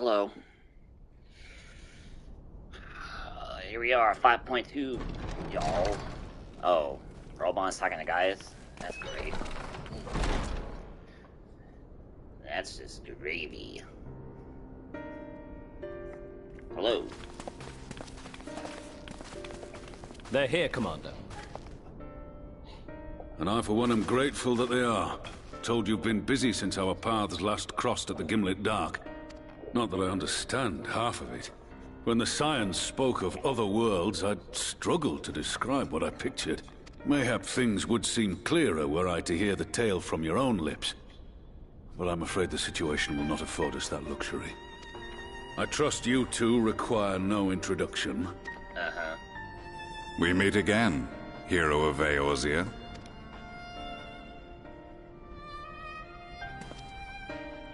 hello. Here we are, 5.2, y'all. Oh, Robon's talking to guys? That's great. That's just gravy. Hello. They're here, Commander. And I, for one, am grateful that they are. Told you've been busy since our paths last crossed at the Gimlet Dark. Not that I understand half of it. When the Scions spoke of other worlds, I'd struggled to describe what I pictured. Mayhap things would seem clearer were I to hear the tale from your own lips. But I'm afraid the situation will not afford us that luxury. I trust you two require no introduction. Uh-huh. We meet again, hero of Eorzea.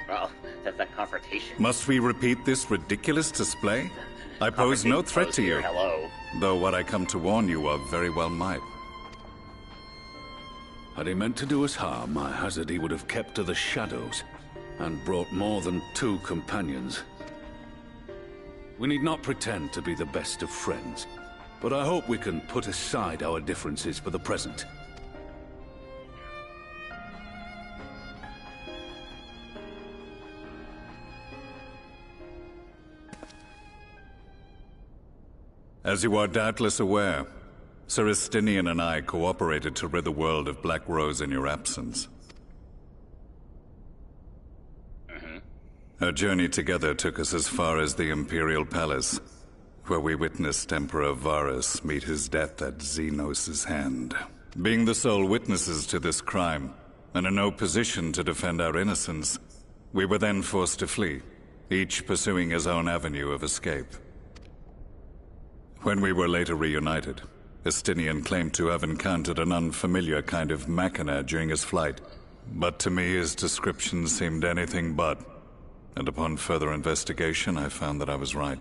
Well, that's a confrontation. Must we repeat this ridiculous display? I pose no threat to you. Hello. Though what I come to warn you of very well might. Had he meant to do us harm, I hazard he would have kept to the shadows, and brought more than 2 companions. We need not pretend to be the best of friends, but I hope we can put aside our differences for the present. As you are doubtless aware, Sir Estinian and I cooperated to rid the world of Black Rose in your absence. Our journey together took us as far as the Imperial Palace, where we witnessed Emperor Varus meet his death at Xenos' hand. Being the sole witnesses to this crime, and in no position to defend our innocence, we were then forced to flee, each pursuing his own avenue of escape. When we were later reunited, Estinian claimed to have encountered an unfamiliar kind of machina during his flight, but to me his description seemed anything but, and upon further investigation I found that I was right.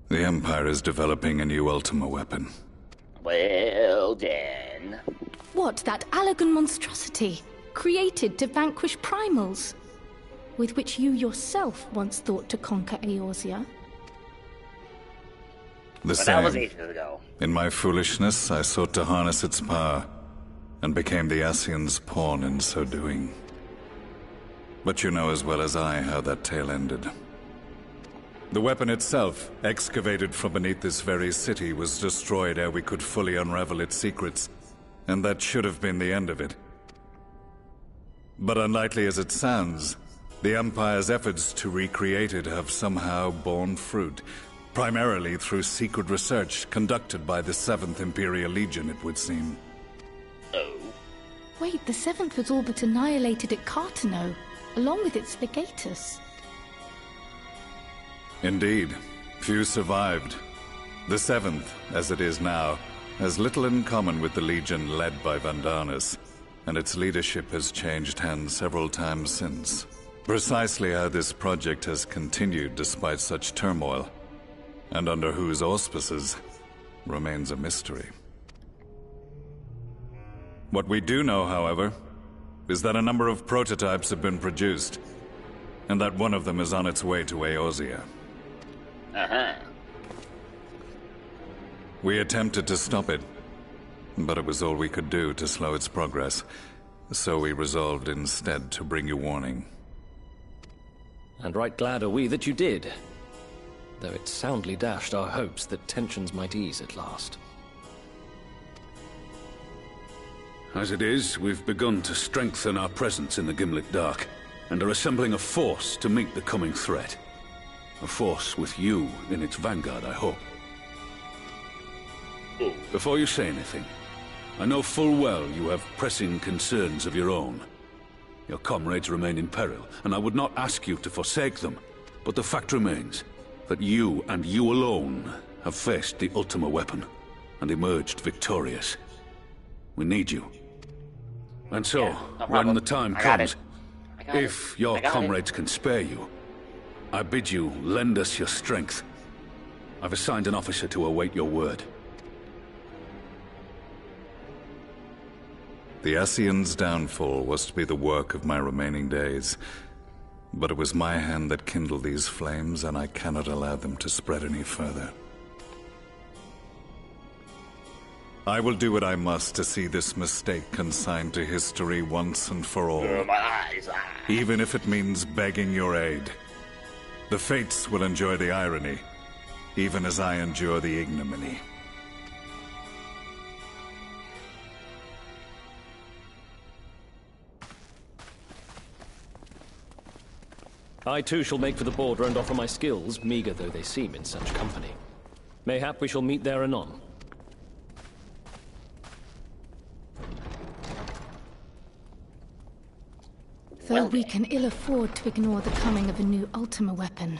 The Empire is developing a new Ultima weapon. Well, then. What, that Allagan monstrosity, created to vanquish primals? With which you yourself once thought to conquer Eorzea? The That was same. ages ago. In my foolishness, I sought to harness its power, and became the Ascian's pawn in so doing. But you know as well as I how that tale ended. The weapon itself, excavated from beneath this very city, was destroyed ere we could fully unravel its secrets, and that should have been the end of it. But unlikely as it sounds, the Empire's efforts to recreate it have somehow borne fruit, primarily through secret research conducted by the 7th Imperial Legion, it would seem. Oh. Wait, the 7th was all but annihilated at Cartano, along with its legatus. Indeed, few survived. The 7th, as it is now, has little in common with the Legion led by Vandarnus, and its leadership has changed hands several times since. Precisely how this project has continued despite such turmoil, and under whose auspices, remains a mystery. What we do know, however, is that a number of prototypes have been produced, and that one of them is on its way to Eorzea. Uh-huh. We attempted to stop it, but it was all we could do to slow its progress, so we resolved instead to bring you warning. And right glad are we that you did, though it soundly dashed our hopes that tensions might ease at last. As it is, we've begun to strengthen our presence in the Gimlet Dark, and are assembling a force to meet the coming threat. A force with you in its vanguard, I hope. Before you say anything, I know full well you have pressing concerns of your own. Your comrades remain in peril, and I would not ask you to forsake them, but the fact remains that you, and you alone, have faced the Ultima weapon, and emerged victorious. We need you. And so, Yeah, no when problem. the time I got comes, it. I got if it. your I got it. comrades can spare you, I bid you lend us your strength. I've assigned an officer to await your word. The Ascians' downfall was to be the work of my remaining days. But it was my hand that kindled these flames, and I cannot allow them to spread any further. I will do what I must to see this mistake consigned to history once and for all. My eyes. Even if it means begging your aid. The Fates will enjoy the irony, even as I endure the ignominy. I too shall make for the border and offer my skills, meager though they seem in such company. Mayhap we shall meet there anon. Though we can ill afford to ignore the coming of a new Ultima weapon,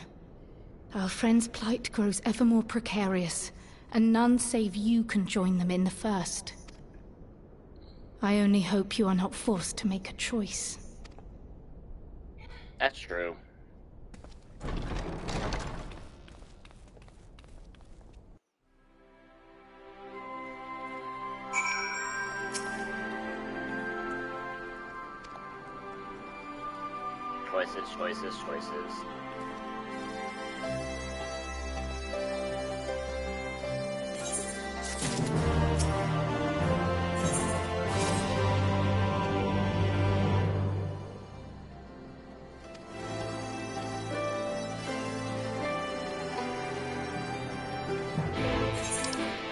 our friend's plight grows ever more precarious, and none save you can join them in the first. I only hope you are not forced to make a choice. That's true. Choices.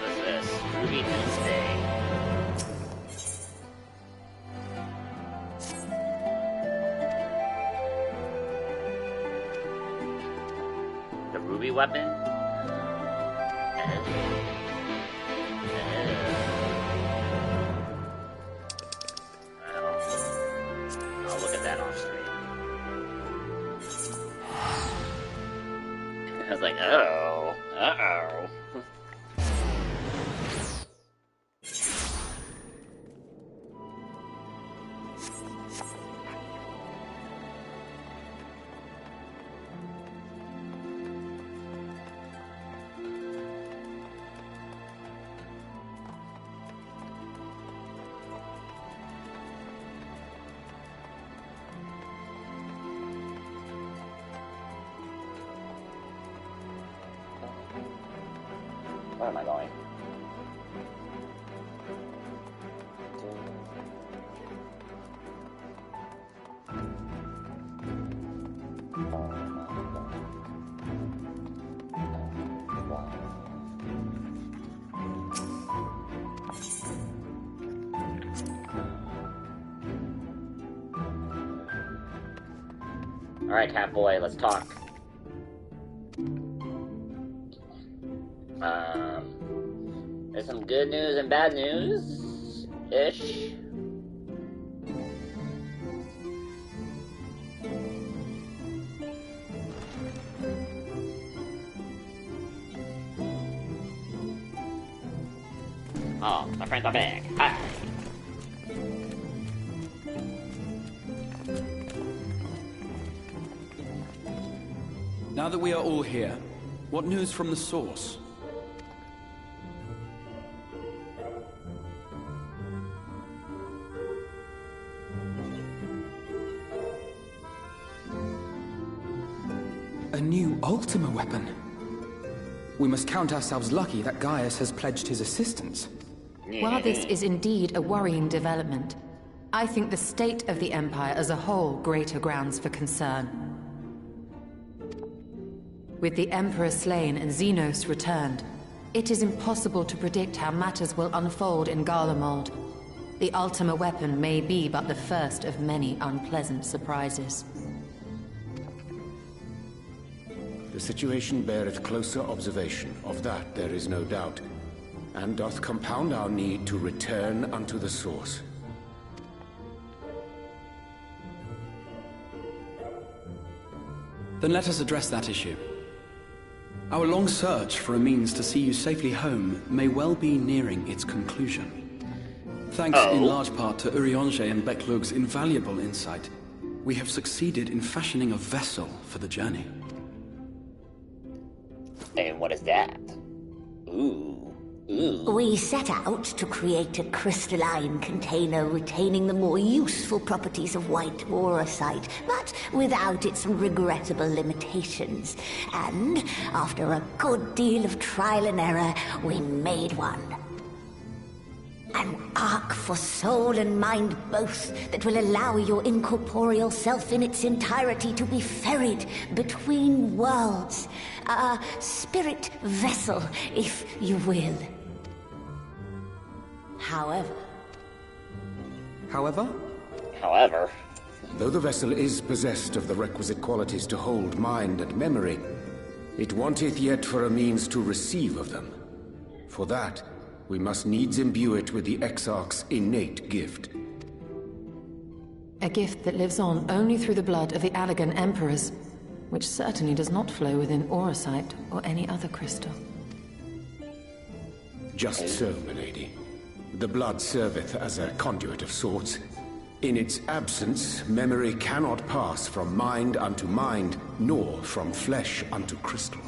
What's this? Ruby Doomsday. The ruby weapon? I'll look at that off screen. I was like, uh-oh. Where am I going? Alright, Catboy, let's talk. There's some good news and bad news-ish. Oh, my friends are back. Hi. Now that we are all here, what news from the source? A new Ultima weapon. We must count ourselves lucky that Gaius has pledged his assistance. While this is indeed a worrying development, I think the state of the Empire as a whole greater grounds for concern. With the Emperor slain and Xenos returned, it is impossible to predict how matters will unfold in Garlemald. The Ultima weapon may be but the first of many unpleasant surprises. The situation beareth closer observation, of that there is no doubt, and doth compound our need to return unto the source. Then let us address that issue. Our long search for a means to see you safely home may well be nearing its conclusion. Thanks in large part to Urianger and Beklug's invaluable insight, we have succeeded in fashioning a vessel for the journey. And what is that? Ooh. Ooh. We set out to create a crystalline container retaining the more useful properties of white aurosite, but without its regrettable limitations. And after a good deal of trial and error, we made one. An ark for soul and mind both that will allow your incorporeal self in its entirety to be ferried between worlds. A spirit vessel, if you will. However, Though the vessel is possessed of the requisite qualities to hold mind and memory, it wanteth yet for a means to receive of them. For that, we must needs imbue it with the Exarch's innate gift. A gift that lives on only through the blood of the Allegan Emperors, which certainly does not flow within aurosite or any other crystal. Just so, milady. The blood serveth as a conduit of sorts. In its absence, memory cannot pass from mind unto mind, nor from flesh unto crystal.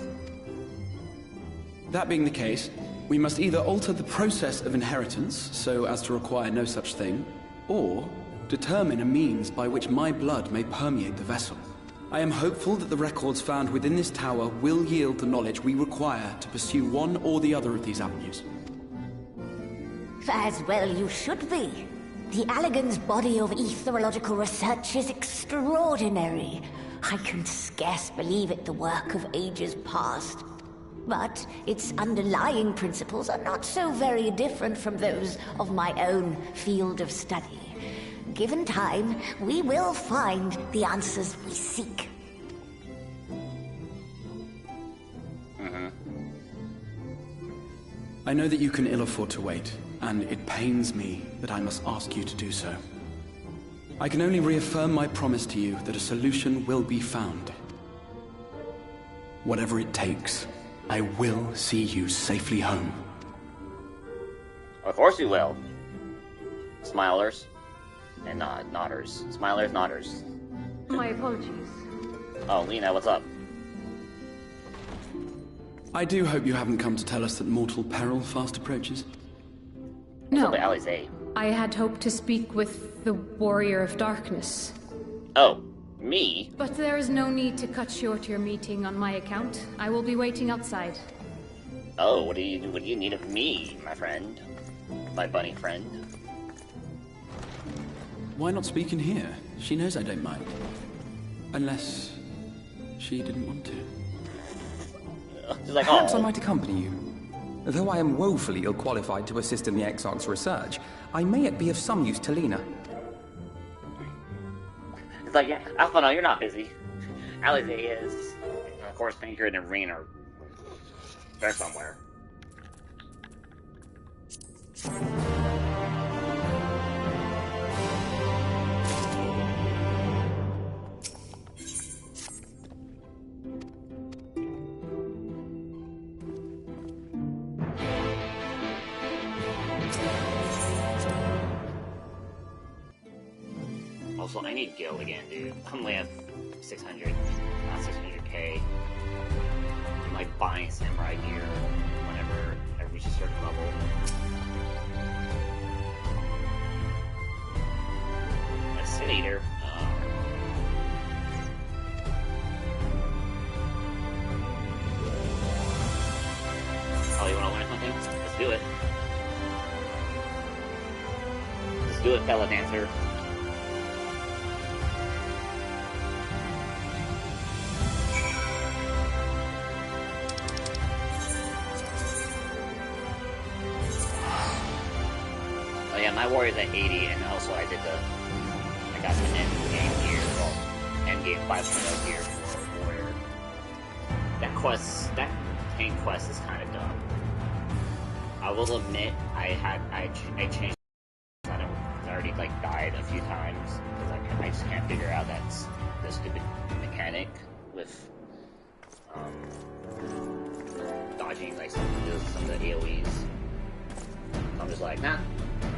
That being the case, we must either alter the process of inheritance so as to require no such thing, or determine a means by which my blood may permeate the vessel. I am hopeful that the records found within this tower will yield the knowledge we require to pursue one or the other of these avenues. As well you should be. The Allegan's body of etherological research is extraordinary. I can scarce believe it the work of ages past. But its underlying principles are not so very different from those of my own field of study. Given time, we will find the answers we seek. I know that you can ill afford to wait, and it pains me that I must ask you to do so. I can only reaffirm my promise to you that a solution will be found. Whatever it takes, I will see you safely home. Of course we will. Smilers. And nodders. Smilers, nodders. My apologies. Oh, Lena, what's up? I do hope you haven't come to tell us that mortal peril fast approaches. No, Alizé. I had hoped to speak with the Warrior of Darkness. Oh, me? But there is no need to cut short your meeting on my account. I will be waiting outside. Oh, what do you need of me, my friend? My bunny friend? Why not speak in here? She knows I don't mind. Unless she didn't want to. She's like, Perhaps oh. I might accompany you. Though I am woefully ill-qualified to assist in the Exarch's research, I may yet be of some use to Lena. It's like, yeah, Alphano, you're not busy. Alizé is. And of course, Pinker and Irene are there somewhere. Also, I need guild again, dude. I'm only at 600, not 600k. I'm like buying samurai gear whenever I reach a certain level. A Sin Eater. Oh, you wanna learn something? Let's do it. Let's do it, fella dancer. Oh yeah, my warrior's at 80, and also I got some end-game gear, well, end-game 5.0 gear for warrior. That tank quest is kind of dumb. I will admit, I changed. I already like died a few times because I just can't figure out the stupid mechanic with dodging like some of the AoEs. I'm just like, nah.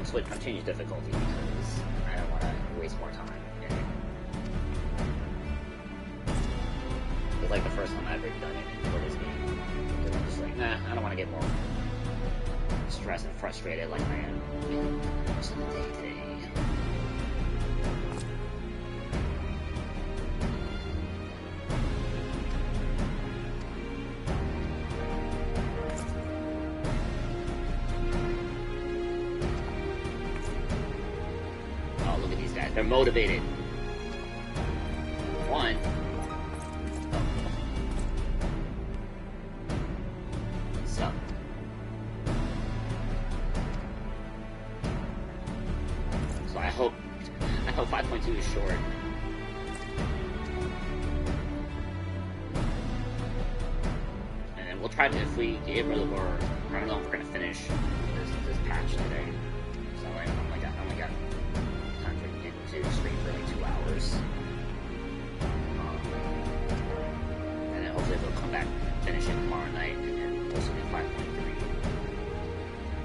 I'm changing difficulty because I don't want to waste more time. It's like the first time I've ever done it for this game. Because I'm just like, nah, I don't want to get more stressed and frustrated like I am most of the day today. Oh, look at these guys. They're motivated. One. So. So I hope 5.2 is short. And then we'll try to, if we get rid of our, I don't know if we're gonna finish this patch today. So I only got time to stream for like 2 hours. And then hopefully we'll come back and finish it tomorrow night and then also do 5.3.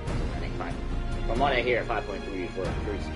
So I think from what I hear, 5.3 for cruising.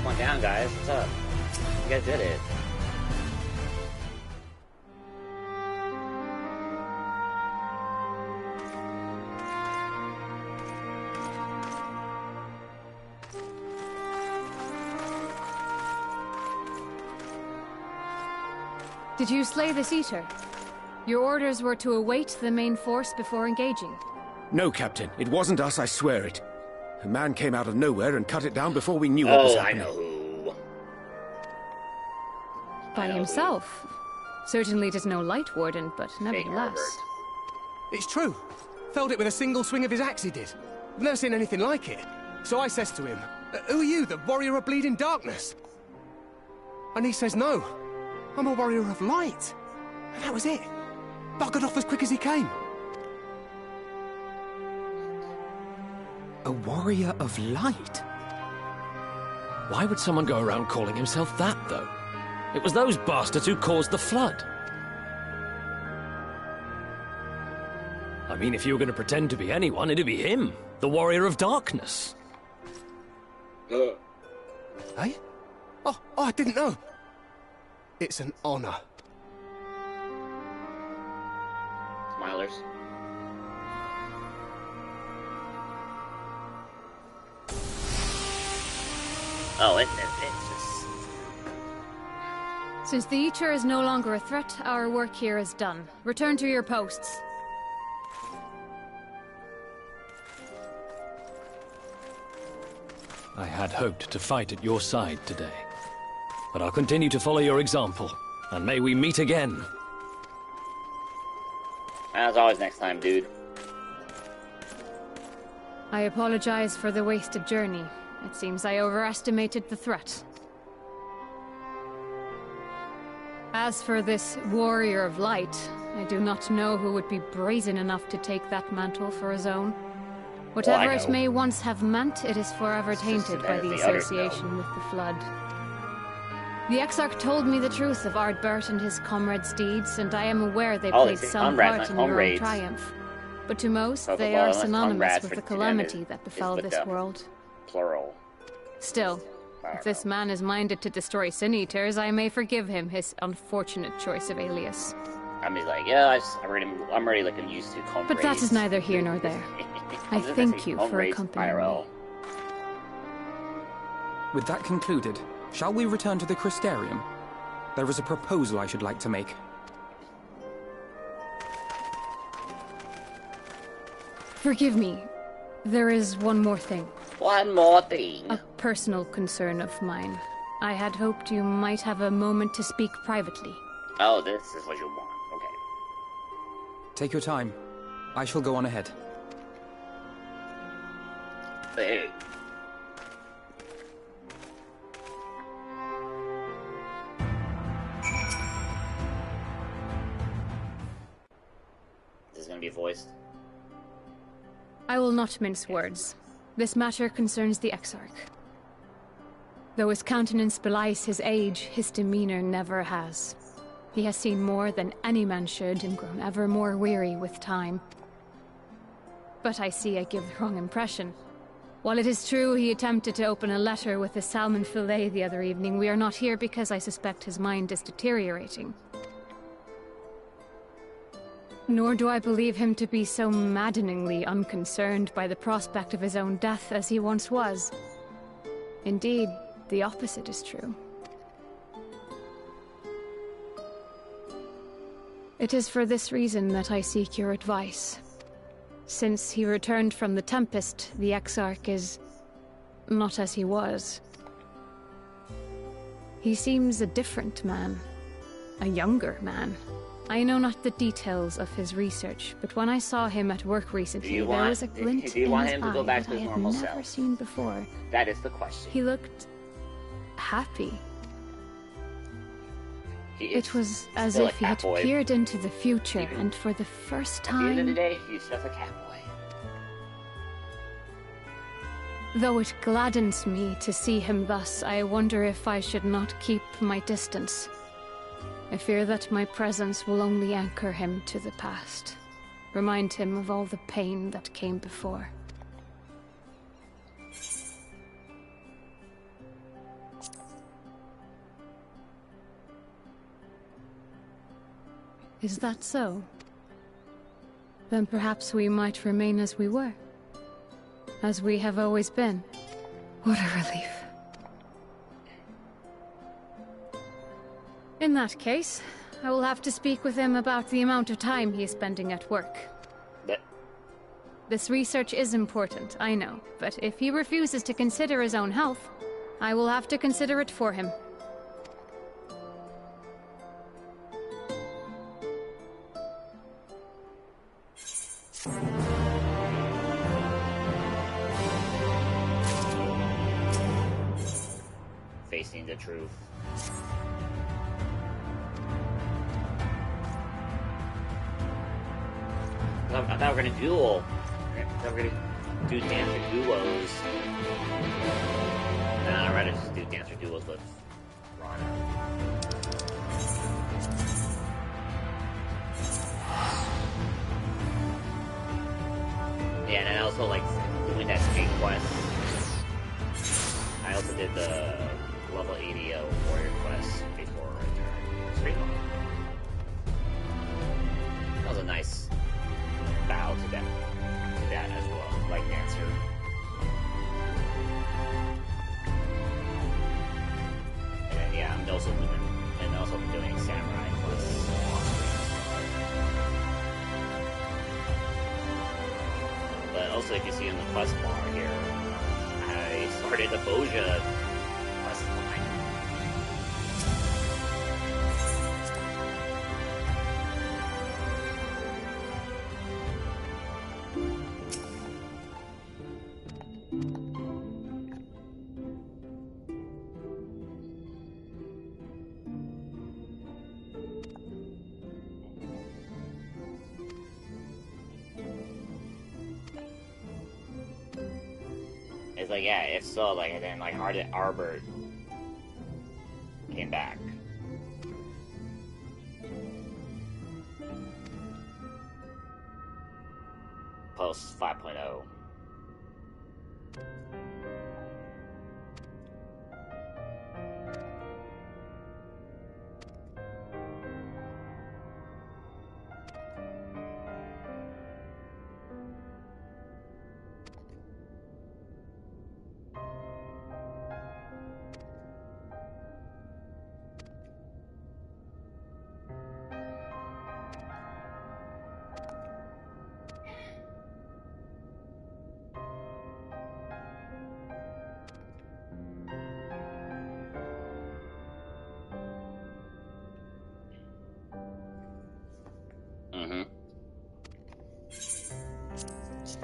One down, guys. What's up? You guys did it. Did you slay this eater? Your orders were to await the main force before engaging. No, Captain. It wasn't us, I swear it. A man came out of nowhere and cut it down before we knew what was happening. I know who. By himself. Certainly it is no light warden, but nevertheless. It's true. Felled it with a single swing of his axe he did. I've never seen anything like it. So I says to him, "Who are you, the warrior of bleeding darkness?" And he says, "No, I'm a warrior of light." And that was it. Buggered off as quick as he came. A warrior of light? Why would someone go around calling himself that, though? It was those bastards who caused the flood. I mean, if you were going to pretend to be anyone, it'd be him, the warrior of darkness. Hey? Oh, I didn't know. It's an honor. Smilers. Oh, it's just... Since the Eater is no longer a threat, our work here is done. Return to your posts. I had hoped to fight at your side today. But I'll continue to follow your example, and may we meet again. As always, next time, dude. I apologize for the wasted journey. It seems I overestimated the threat. As for this warrior of light, I do not know who would be brazen enough to take that mantle for his own. Whatever it may once have meant, it is forever tainted by the association with the Flood. The Exarch told me the truth of Ardbert and his comrades' deeds, and I am aware they played some part in your own triumph. But to most, they are synonymous with the calamity that befell this world. Plural. Still, if this man is minded to destroy Sin-Eaters, I may forgive him his unfortunate choice of alias. I mean, like, yeah, I'm already like used to comrades. But that is neither here nor there. I thank you for accompanying me. With that concluded, shall we return to the Crystarium? There is a proposal I should like to make. Forgive me. There is one more thing. One more thing. A personal concern of mine. I had hoped you might have a moment to speak privately. Oh, this is what you want. Okay. Take your time. I shall go on ahead. Hey. This is gonna be voiced. I will not mince words. This matter concerns the Exarch. Though his countenance belies his age, his demeanor never has. He has seen more than any man should and grown ever more weary with time. But I see I give the wrong impression. While it is true he attempted to open a letter with a salmon fillet the other evening, we are not here because I suspect his mind is deteriorating. Nor do I believe him to be so maddeningly unconcerned by the prospect of his own death as he once was. Indeed, the opposite is true. It is for this reason that I seek your advice. Since he returned from the Tempest, the Exarch is not as he was. He seems a different man, a younger man. I know not the details of his research, but when I saw him at work recently, there was a glint in his eye that I had never seen before. That is the question. He looked happy. It was as if he had peered into the future, and for the first time... At the end of the day, he's just a catboy. Though it gladdens me to see him thus, I wonder if I should not keep my distance. I fear that my presence will only anchor him to the past, remind him of all the pain that came before. Is that so? Then perhaps we might remain as we were. As we have always been. What a relief. In that case, I will have to speak with him about the amount of time he is spending at work. This research is important, I know, but if he refuses to consider his own health, I will have to consider it for him. Facing the truth. I thought we were gonna duel. I thought we were gonna do dancer duos. Nah, I'd rather just do dancer duos with Rana. Yeah, and I also like doing that state quest. I also did the level 80 warrior quest before I turned stream. That was a nice bow to that as well, like dancer. And then yeah, I'm also doing samurai quests. But also, if you see on the quest bar here, I started the Boja quest line. It's like, yeah, if so, like, and then, like, Ardent Arbor came back. Post 5.0.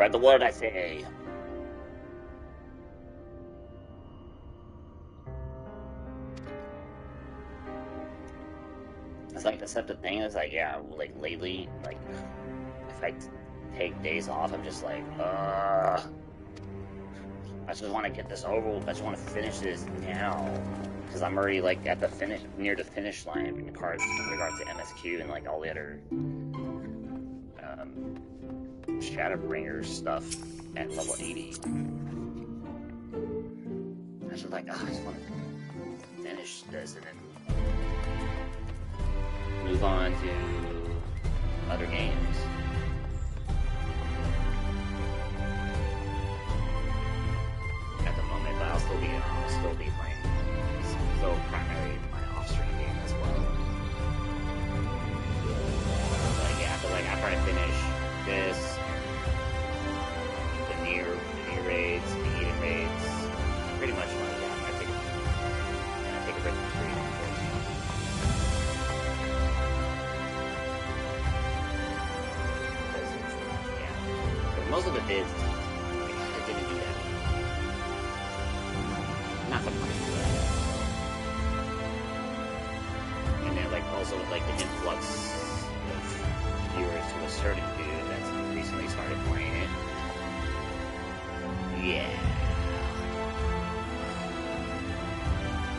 Spread the word, I say. It's like, except the thing is, like, yeah, like, lately, like, if I take days off, I'm just like, I just want to get this over with. I just want to finish this now. Because I'm already, like, at the finish, near the finish line in regards to MSQ and, like, all the other, Shadowbringers stuff at level 80. I was just like, I just want to finish this and then move on to other games. At the moment, but I'll still be playing. Still primarily my off-stream game as well. Like, yeah, after I finish this, the near raids, the Eden raids, pretty much like, yeah, I take a break from streaming, of course. Yeah. But most of the vids, I kind of didn't do that. Not so much. And then, like, also with, like, the influx of viewers to a certain dude that's recently started playing it. Yeah.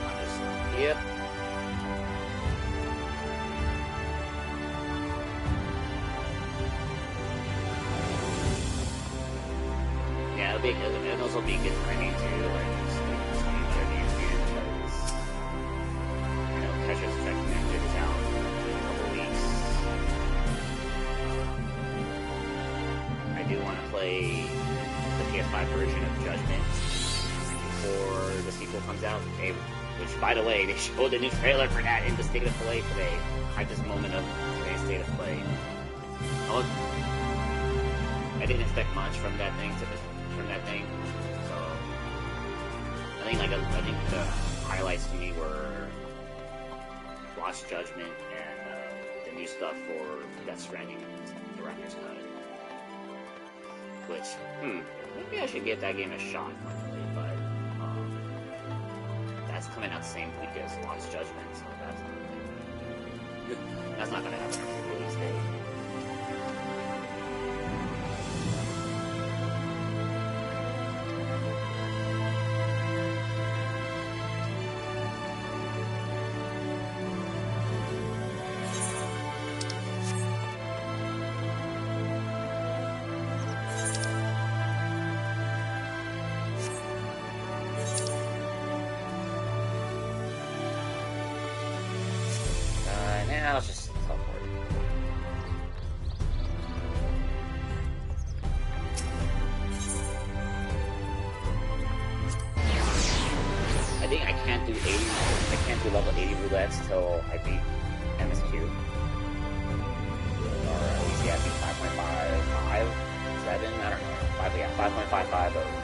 I'm just, yep. Yeah, it'll also be good timing too, like, some other games because, you know, Tetris Effect Connected is out in a couple weeks. I do want to play the PS5 version of Judgment before the sequel comes out. Which, by the way, they showed a new trailer for that in the State of Play today. At this moment of today's State of Play. I didn't expect much from that thing. So I think the highlights to me were Lost Judgment and the new stuff for Death Stranding Director's Cut. Which, maybe I should give that game a shot finally, but that's coming out the same week as Lost Judgment, so that's not gonna happen on the release date. Now it's just teleport. I think I can't do level 80 roulettes till I beat MSQ. Or at least, yeah, I think 5.55, 7, I don't know. 5.55.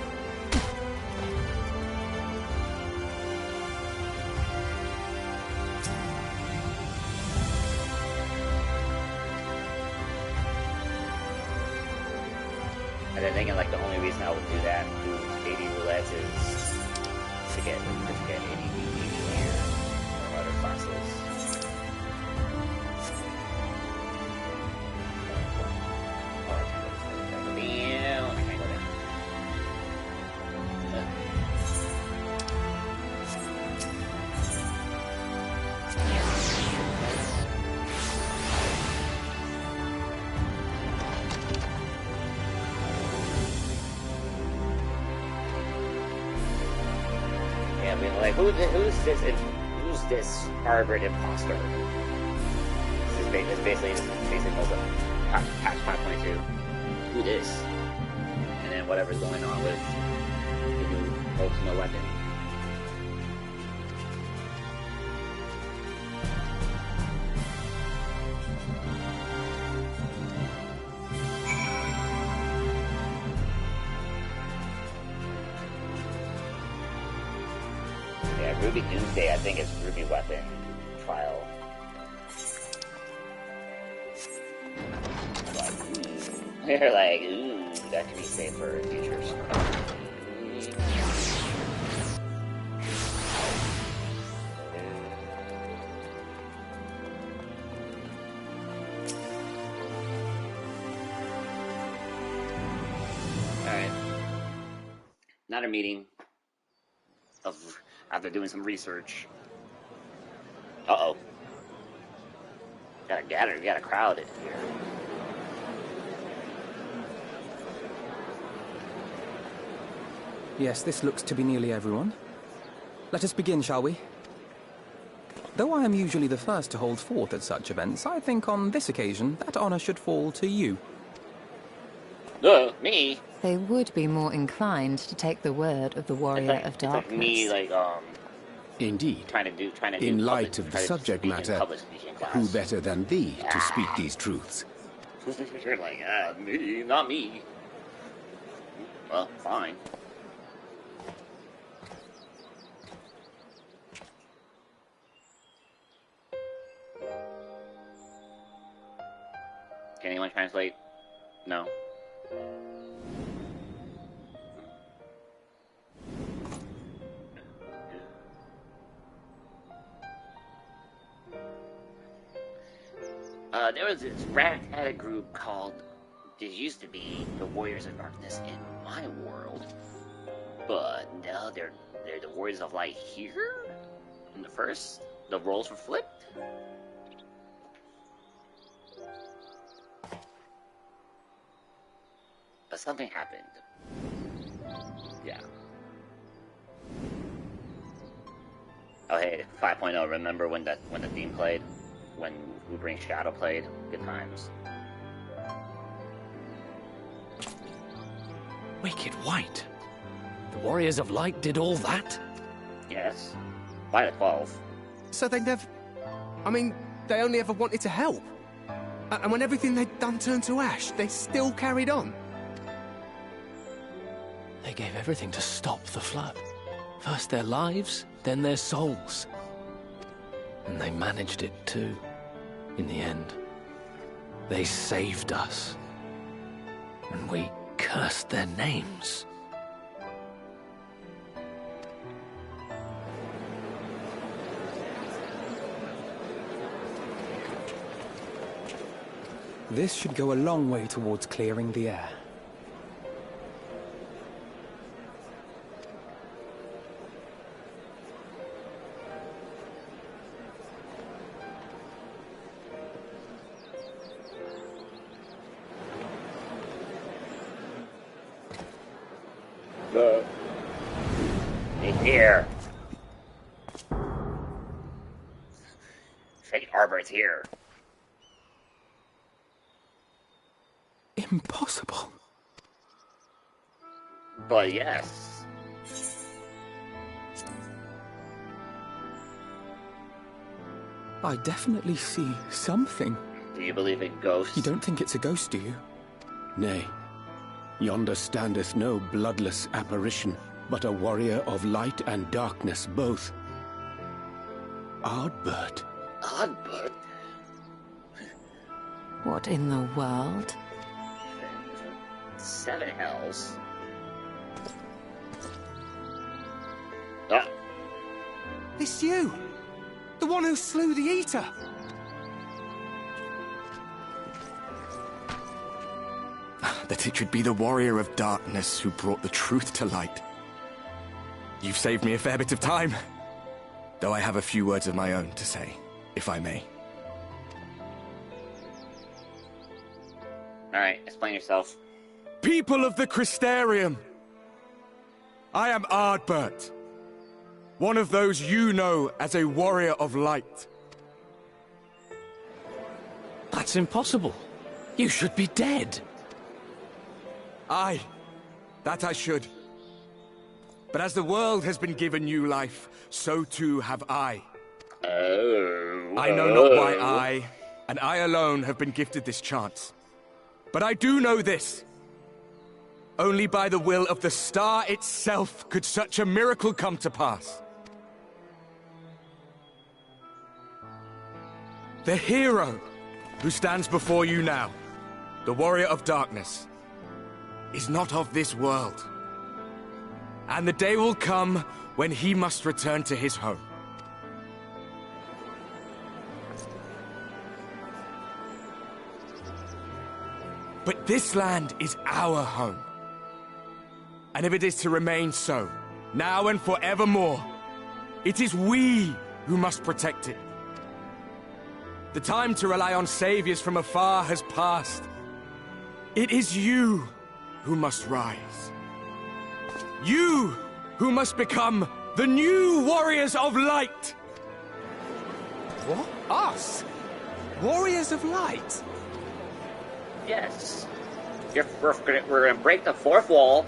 And then thinking, like, the only reason I would do that, do 80 roulettes, is to get 80 engineer or other classes. Oh, I can't go down. I can't go down. Like, who's this Harvard imposter? This is basically most of patch 5.2. Who this? And then whatever's going on with the new ultimate weapon. Ruby Doomsday, I think, is Ruby Weapon Trial. Like, ooh. They're like, ooh. that can be saved for futures. Alright. Another meeting after doing some research. Uh-oh. Got a crowd in here. Yes, this looks to be nearly everyone. Let us begin, shall we? Though I am usually the first to hold forth at such events, I think on this occasion that honor should fall to you. Me? They would be more inclined to take the word of the Warrior of Darkness. It's like me, Indeed. trying to do in light of the subject matter, who better than thee to speak these truths? You're like, me, not me. Well, fine. Can anyone translate? No. There was this ragtag group called, there used to be the Warriors of Darkness in my world, but now they're the Warriors of Light here? In the first, the roles were flipped? But something happened. Yeah. Oh hey, 5.0, remember when the theme played? When Who Brings Shadow played? Good times. Wicked White? The Warriors of Light did all that? Yes. By the 12. So they never... I mean, they only ever wanted to help. And when everything they'd done turned to ash, they still carried on. They gave everything to stop the flood. First their lives, then their souls. And they managed it too, in the end. They saved us. And we cursed their names. This should go a long way towards clearing the air. He's here. Fate Arbor's here. Impossible. But yes. I definitely see something. Do you believe in ghosts? You don't think it's a ghost, do you? Nay. Yonder standeth no bloodless apparition, but a warrior of light and darkness both. Ardbert. Ardbert? What in the world? 7 hells. Ah. It's you! The one who slew the Eater! That it should be the Warrior of Darkness who brought the truth to light. You've saved me a fair bit of time. Though I have a few words of my own to say, if I may. Alright, explain yourself. People of the Crystarium! I am Ardbert. One of those you know as a Warrior of Light. That's impossible. You should be dead. Aye, that I should. But as the world has been given new life, so too have I. I know not why I, and I alone, have been gifted this chance. But I do know this. Only by the will of the star itself could such a miracle come to pass. The hero who stands before you now, the Warrior of Darkness. is not of this world. And the day will come when he must return to his home. But this land is our home. And if it is to remain so, now and forevermore, it is we who must protect it. The time to rely on saviors from afar has passed. It is you who must rise. You who must become the new warriors of light! What? Us? Warriors of light? Yes. We're gonna break the fourth wall.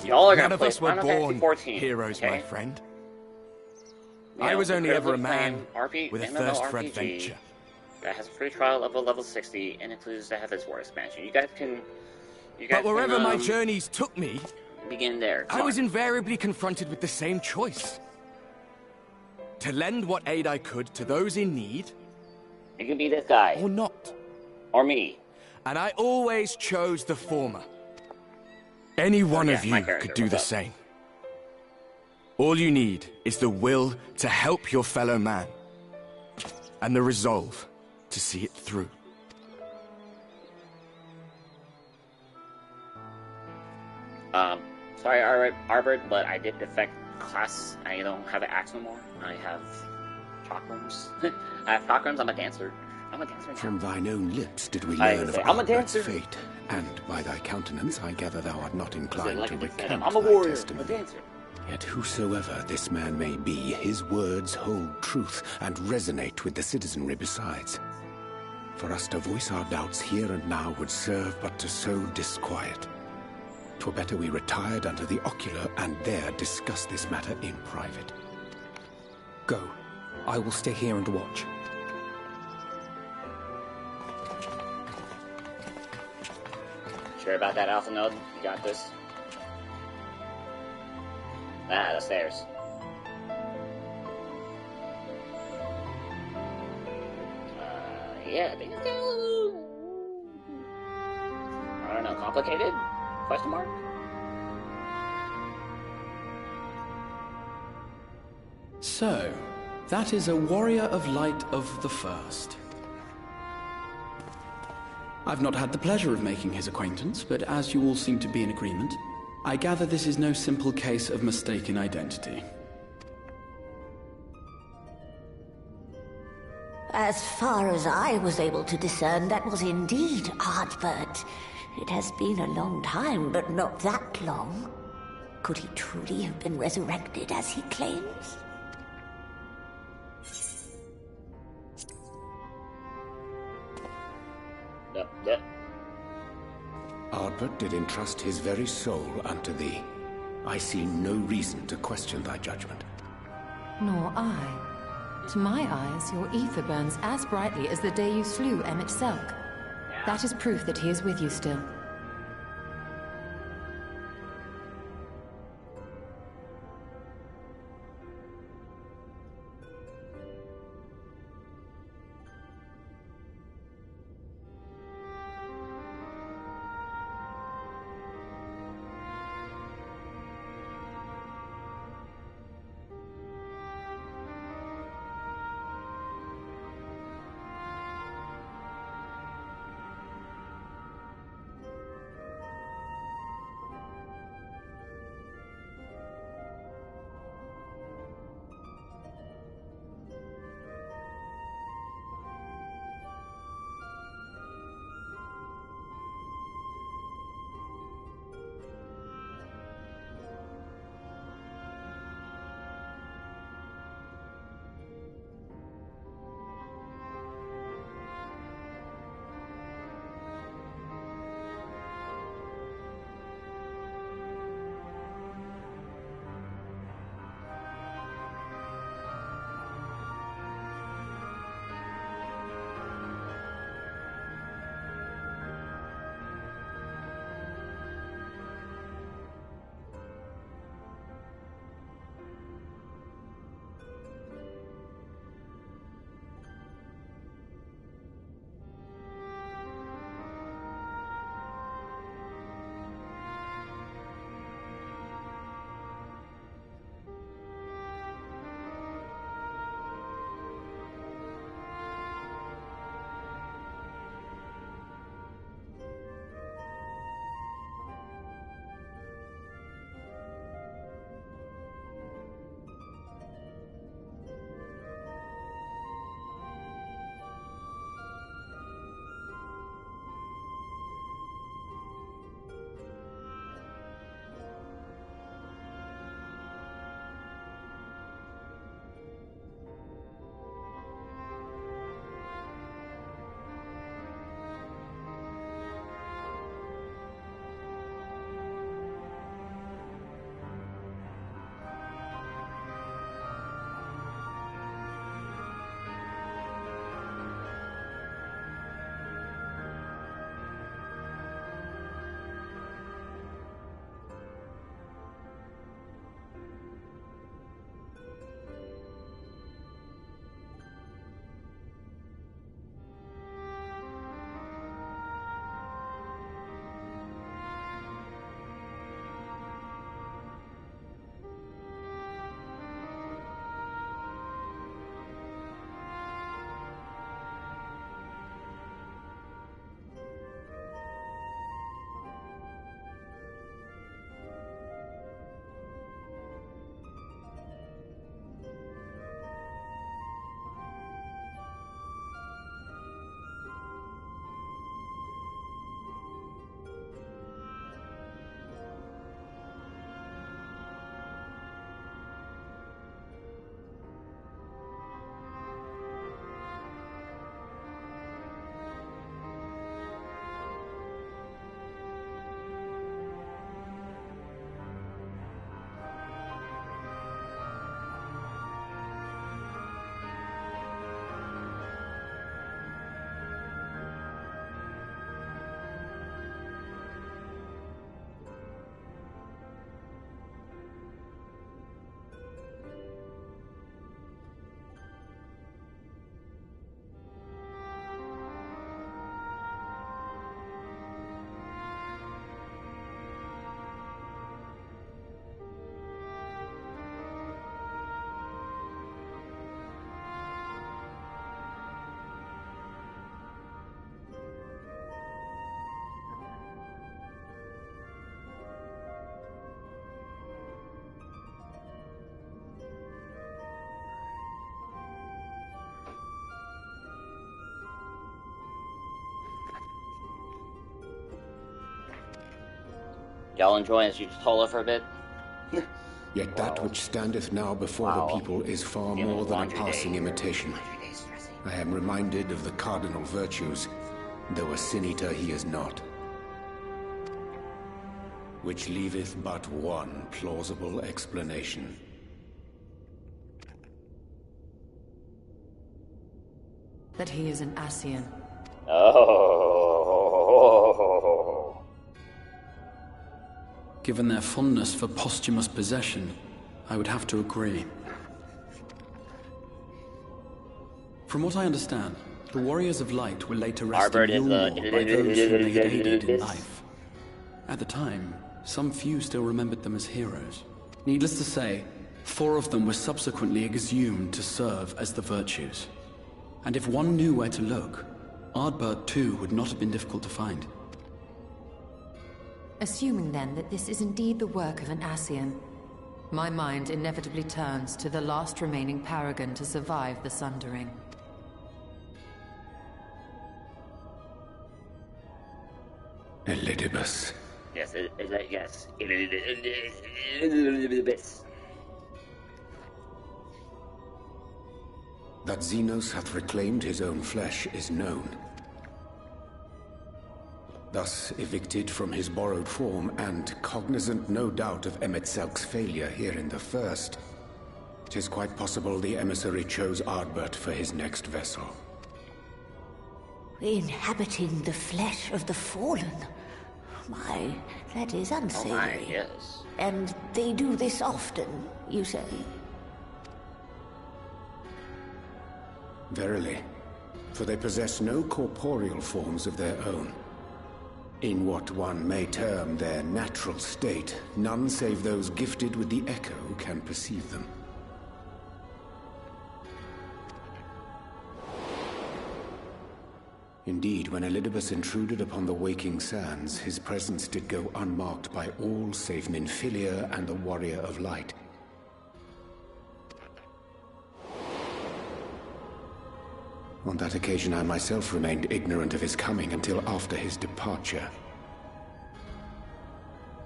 Y'all are None gonna of play us were Final Fantasy born 14, heroes, okay? my friend. You I know, was only ever a man RP, with a MMORPG thirst for adventure. That has a free trial of a level 60 and includes the Heaven's War expansion. You guys can. But wherever my journeys took me, begin there. I was invariably confronted with the same choice. To lend what aid I could to those in need. It could be this guy. Or not. Or me. And I always chose the former. Any one of you could do the same. All you need is the will to help your fellow man. And the resolve to see it through. Sorry, Arbor, but I did defect class. I don't have an axe no more. I have chakrams. I have chakrams. I'm a dancer. I'm a dancer now. From thine own lips did we learn of I'm a dancer. fate, and by thy countenance I gather thou art not inclined to recount I'm a thy warrior. testimony. I'm a dancer. Yet whosoever this man may be, his words hold truth and resonate with the citizenry besides. For us to voice our doubts here and now would serve but to sow disquiet. 'Twere better we retired unto the ocular and there discuss this matter in private. Go. I will stay here and watch. Sure about that, Alpha Node? You got this? Ah, the stairs. Yeah, things get a little... I don't know, complicated? Question mark? So, that is a warrior of light of the first. I've not had the pleasure of making his acquaintance, but as you all seem to be in agreement, I gather this is no simple case of mistaken identity. As far as I was able to discern, that was indeed Ardbert. It has been a long time, but not that long. Could he truly have been resurrected as he claims? Yep. Ardbert did entrust his very soul unto thee. I see no reason to question thy judgment. Nor I. To my eyes, your ether burns as brightly as the day you slew Emmett Selk. That is proof that he is with you still. Y'all enjoying this Utah for a bit? Yet that which standeth now before the people is far more than a passing imitation. I am reminded of the cardinal virtues, though a sin-eater he is not. Which leaveth but one plausible explanation. That he is an Ascian. Oh. Given their fondness for posthumous possession, I would have to agree. From what I understand, the Warriors of Light were later rested in Yule by those who they had aided in life. At the time, some few still remembered them as heroes. Needless to say, 4 of them were subsequently exhumed to serve as the virtues. And if one knew where to look, Ardbert too would not have been difficult to find. Assuming then that this is indeed the work of an Ascian, my mind inevitably turns to the last remaining paragon to survive the Sundering. Elidibus. Yes, yes. Elidibus. That Xenos hath reclaimed his own flesh is known. Thus evicted from his borrowed form, and cognizant no doubt of Emet-Selk's failure here in the First, it is quite possible the emissary chose Ardbert for his next vessel. Inhabiting the flesh of the fallen. My, that is unsavory. Oh my, yes. And they do this often, you say? Verily, for they possess no corporeal forms of their own. In what one may term their natural state, none save those gifted with the echo can perceive them. Indeed, when Elidibus intruded upon the waking sands, his presence did go unmarked by all save Minfilia and the Warrior of Light. On that occasion, I myself remained ignorant of his coming until after his departure.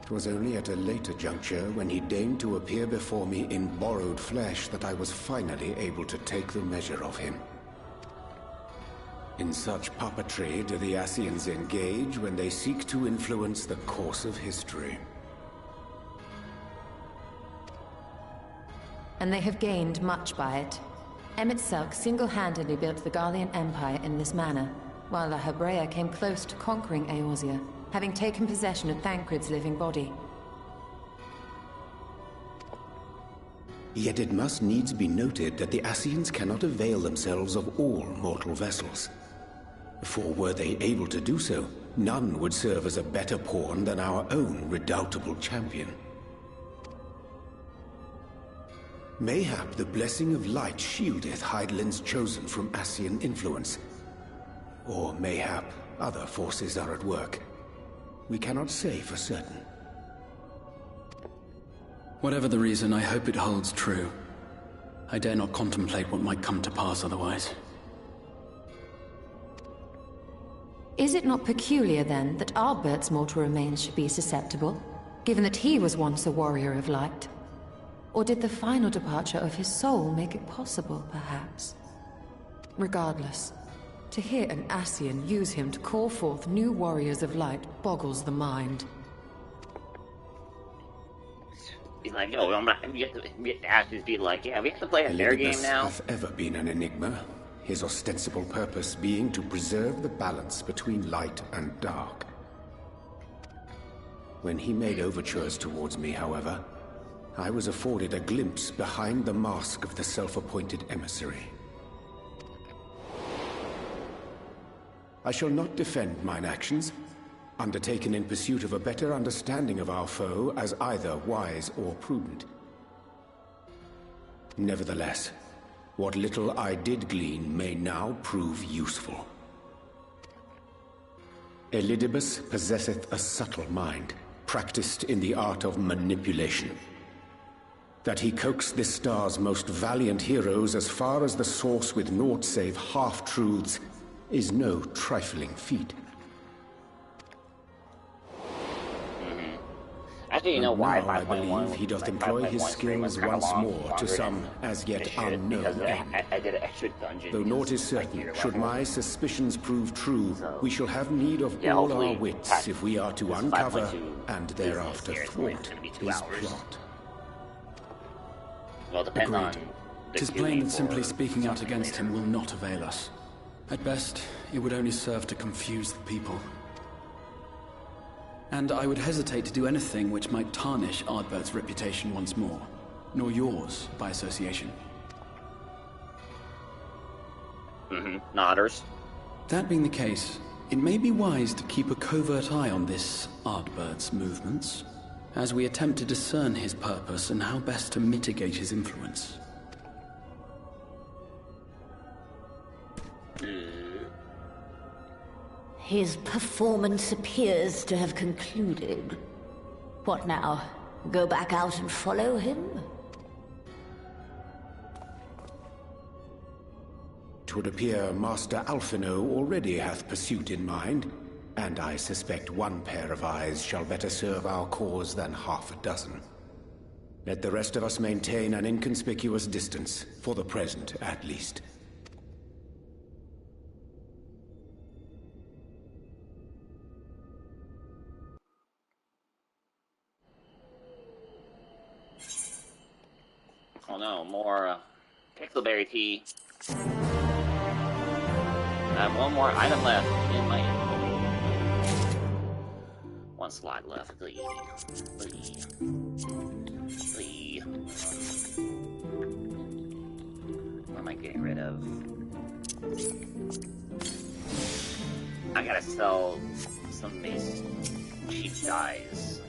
It was only at a later juncture, when he deigned to appear before me in borrowed flesh, that I was finally able to take the measure of him. In such puppetry do the Ascians engage when they seek to influence the course of history. And they have gained much by it. Emet-Selk single-handedly built the Garlean Empire in this manner, while La Hebrea came close to conquering Eorzea, having taken possession of Thancred's living body. Yet it must needs be noted that the Ascians cannot avail themselves of all mortal vessels. For were they able to do so, none would serve as a better pawn than our own redoubtable champion. Mayhap the blessing of light shieldeth Hydaelyn's chosen from Ascian influence. Or mayhap other forces are at work. We cannot say for certain. Whatever the reason, I hope it holds true. I dare not contemplate what might come to pass otherwise. Is it not peculiar, then, that Ardbert's mortal remains should be susceptible, given that he was once a warrior of light? Or did the final departure of his soul make it possible, perhaps? Regardless, to hear an Ascian use him to call forth new warriors of light boggles the mind. He's like, no, I'm not. You have to ask his people, like, yeah, we have to play a fair game now. Hath ever been an enigma, his ostensible purpose being to preserve the balance between light and dark. When he made overtures towards me, however, I was afforded a glimpse behind the mask of the self-appointed emissary. I shall not defend mine actions, undertaken in pursuit of a better understanding of our foe as either wise or prudent. Nevertheless, what little I did glean may now prove useful. Elidibus possesseth a subtle mind, practiced in the art of manipulation. That he coaxed this star's most valiant heroes as far as the source with naught save half-truths is no trifling feat. Actually, you know why now I 5.1? believe he doth employ his skills once more to some as yet unknown end. I did an extra dungeon. Though naught is certain, should my suspicions prove true, we shall have need of all our wits if we are to uncover and thereafter thwart his plot. Well, depends on. Tis plain that simply speaking out against him will not avail us. At best, it would only serve to confuse the people. And I would hesitate to do anything which might tarnish Ardbert's reputation once more, nor yours by association. Nodders. That being the case, it may be wise to keep a covert eye on this Ardbert's movements, as we attempt to discern his purpose and how best to mitigate his influence. His performance appears to have concluded. What now? Go back out and follow him? 'Twould appear Master Alphino already hath pursuit in mind, and I suspect one pair of eyes shall better serve our cause than half a dozen. Let the rest of us maintain an inconspicuous distance, for the present at least. Oh no, more pixelberry tea. I have one more item left in my inventory. One slot left. Glee. What am I getting rid of? I gotta sell some of these cheap dyes.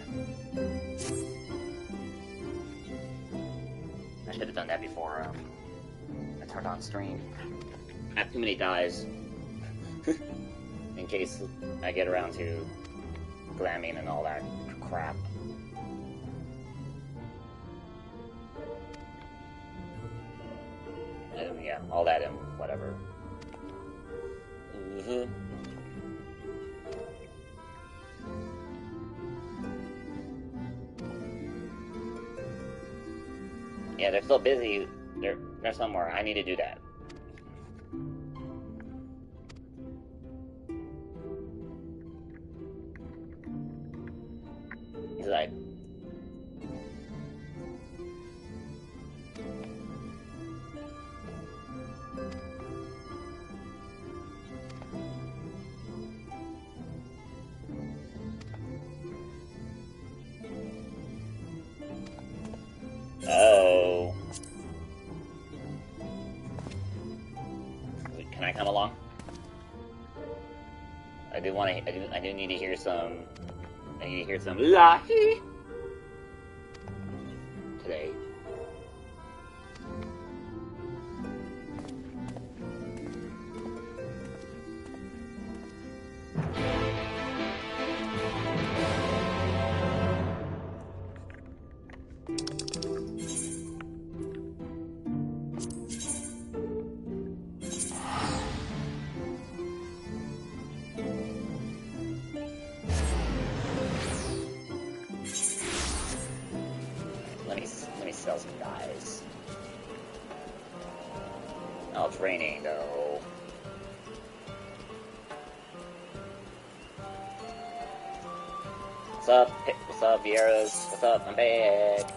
I should have done that before I turned on stream. I have too many dyes. In case I get around to glamming and all that crap. And yeah, all that and whatever. Yeah, they're still busy. They're somewhere. I need to do that. He's like, oh. Wait, can I come along? I do need to hear some. I need to hear some lahi today. Let me sell some dyes. Oh, training though. What's up? What's up, Vieras? What's up? I'm back.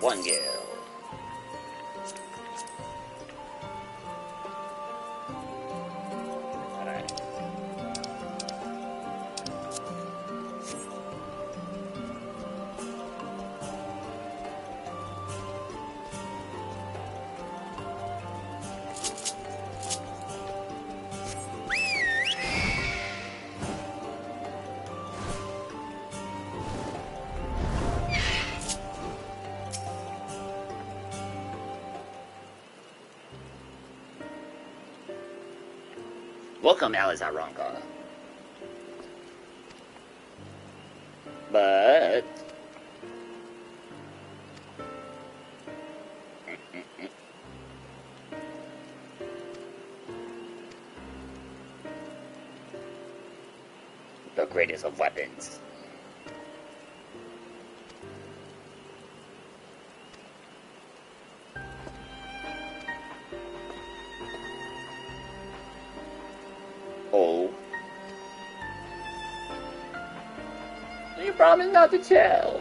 One guild. One guild. Alright. Welcome, Alice Aronka. But the greatest of weapons. Oh. You promised not to tell.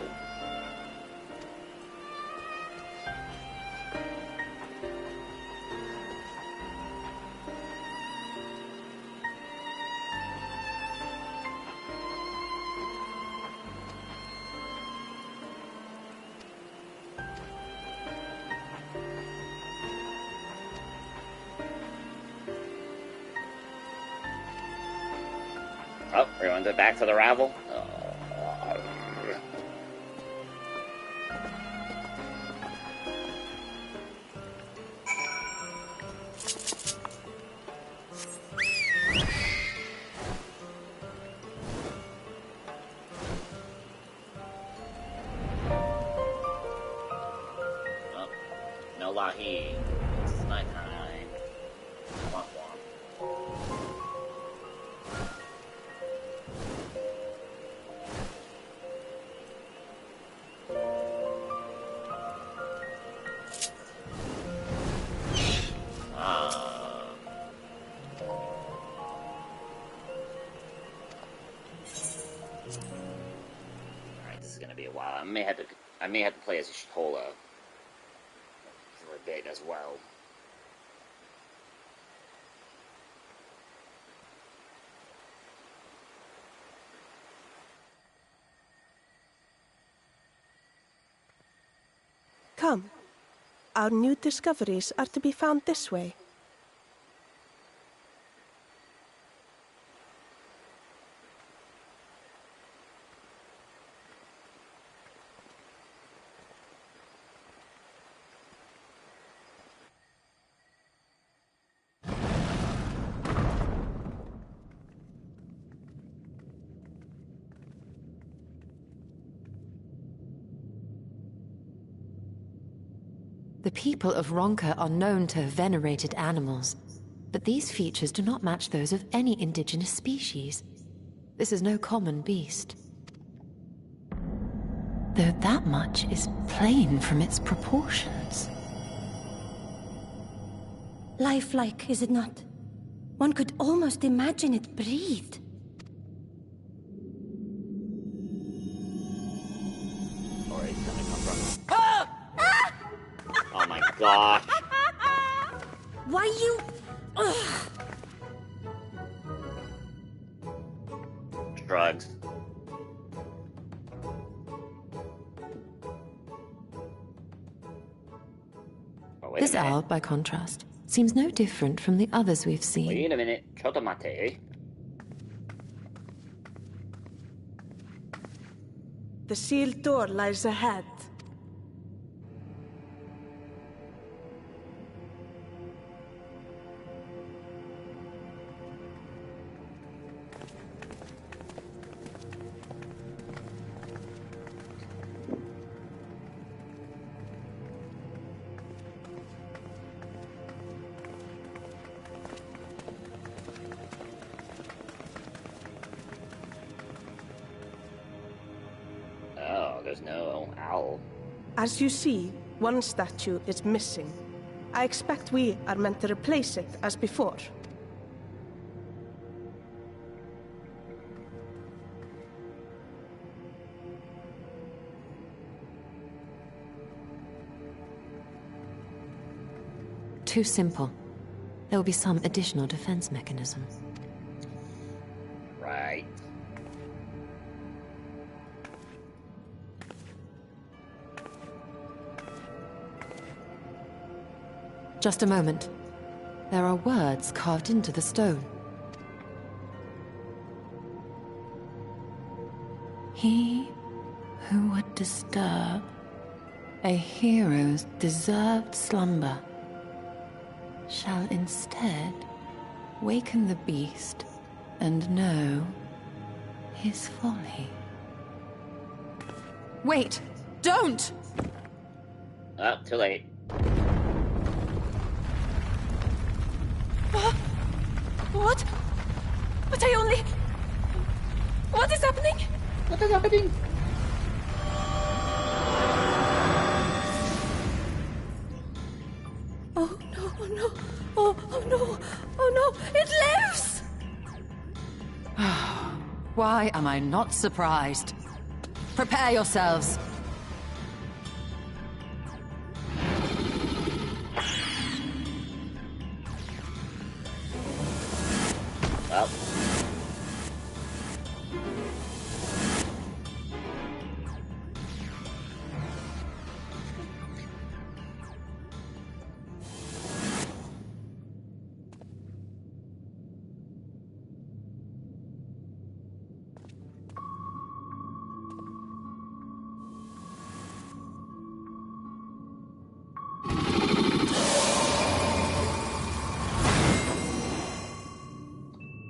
Oh, we're going back to the ravel. No Lahi. This is my time. Womp womp. Alright, this is gonna be a while. I may have to play as Shitola for a bit as well. Come. Our new discoveries are to be found this way. The people of Ronka are known to have venerated animals, but these features do not match those of any indigenous species. This is no common beast. Though that much is plain from its proportions. Lifelike, is it not? One could almost imagine it breathed. Or it's gonna come from... Oh my gosh. Why you... Ugh. Drugs. Oh, This owl, by contrast, seems no different from the others we've seen. Wait a minute. Chotomate. The sealed door lies ahead. There's no owl. As you see, one statue is missing. I expect we are meant to replace it as before. Too simple. There will be some additional defense mechanism. Right. Just a moment. There are words carved into the stone. He who would disturb a hero's deserved slumber shall instead Waken the beast and know his folly. Wait! Don't! Oh, too late. What? But I only... What is happening? What is happening? Oh no, oh no, oh no, oh no, it lives! Why am I not surprised? Prepare yourselves. Well.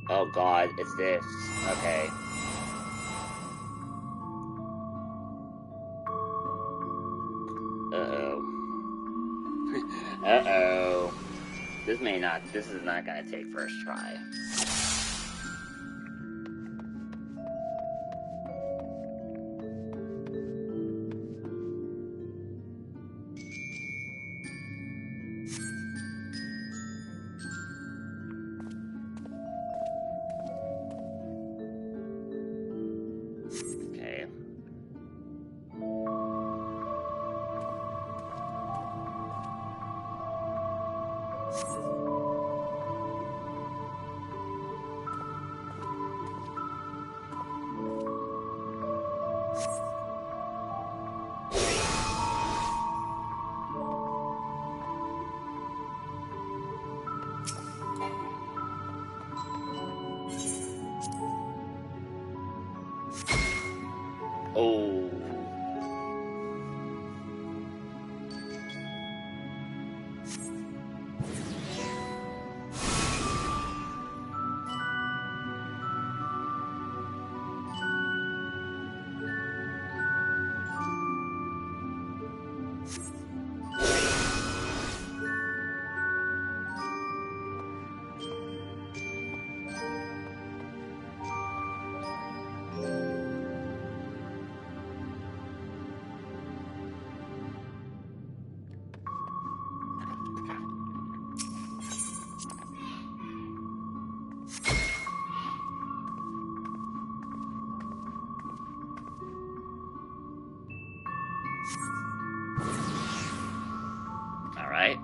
Oh god, it's this. Okay. Uh-oh. Uh-oh. This is not gonna take first try. Okay. Oh. All right.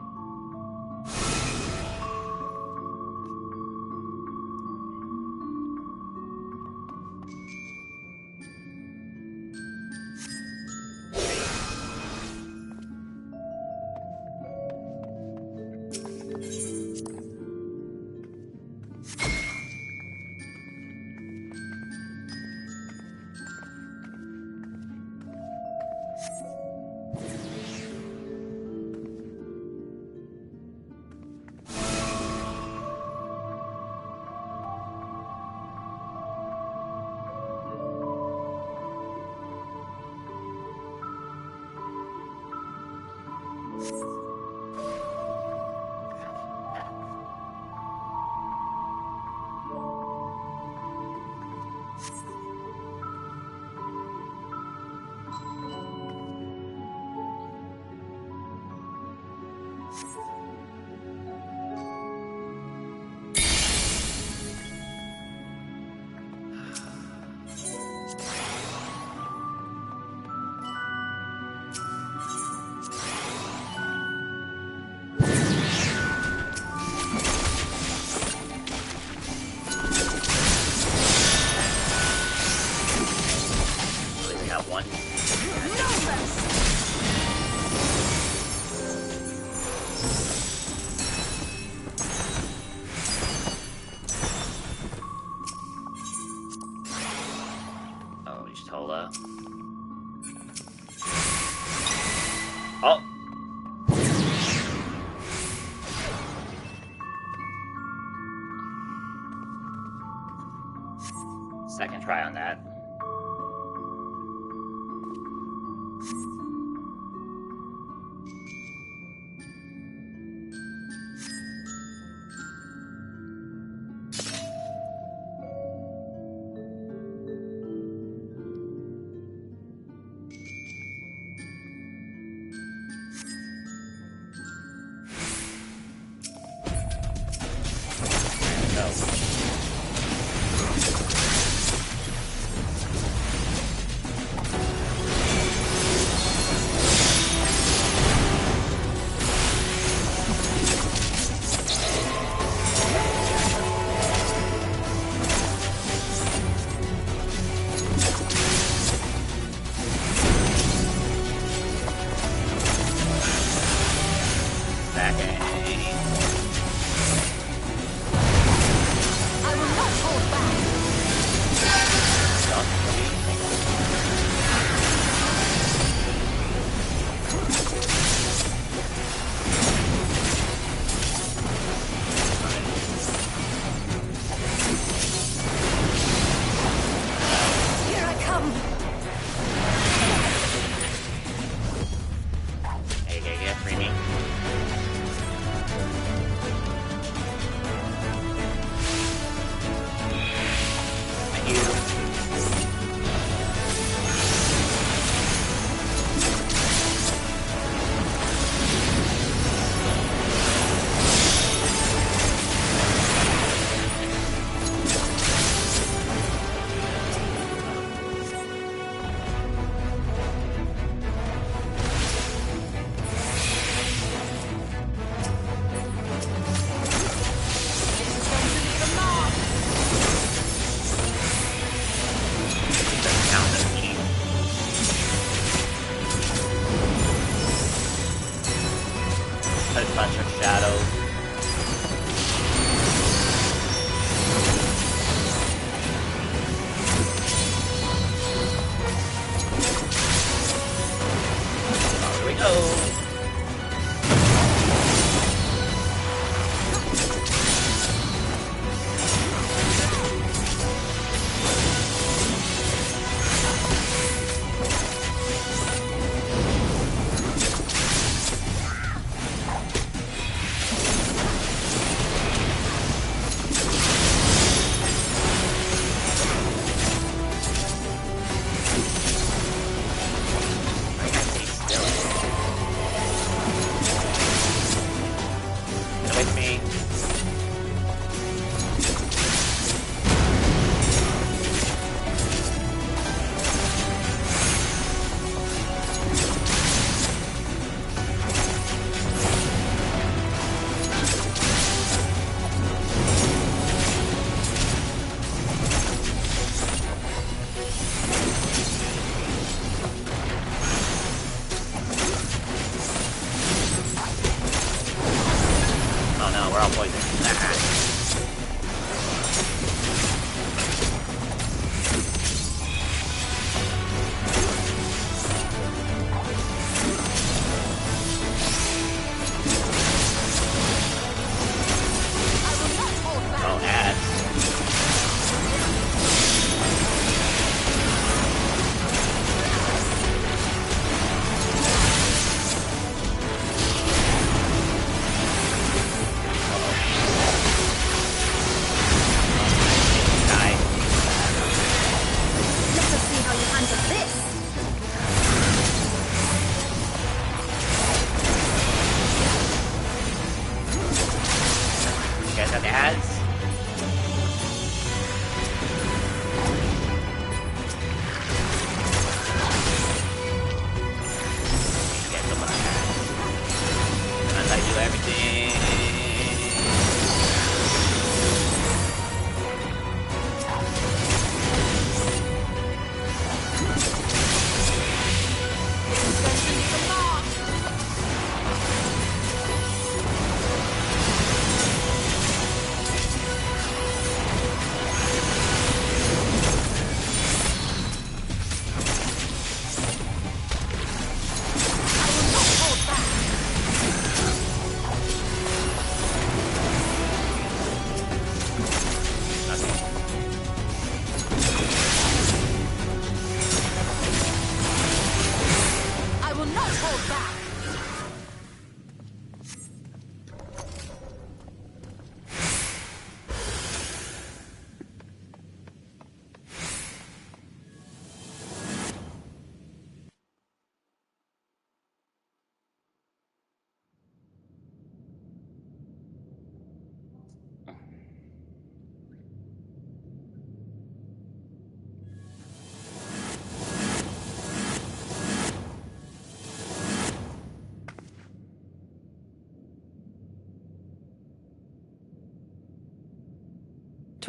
Oh. second try on that.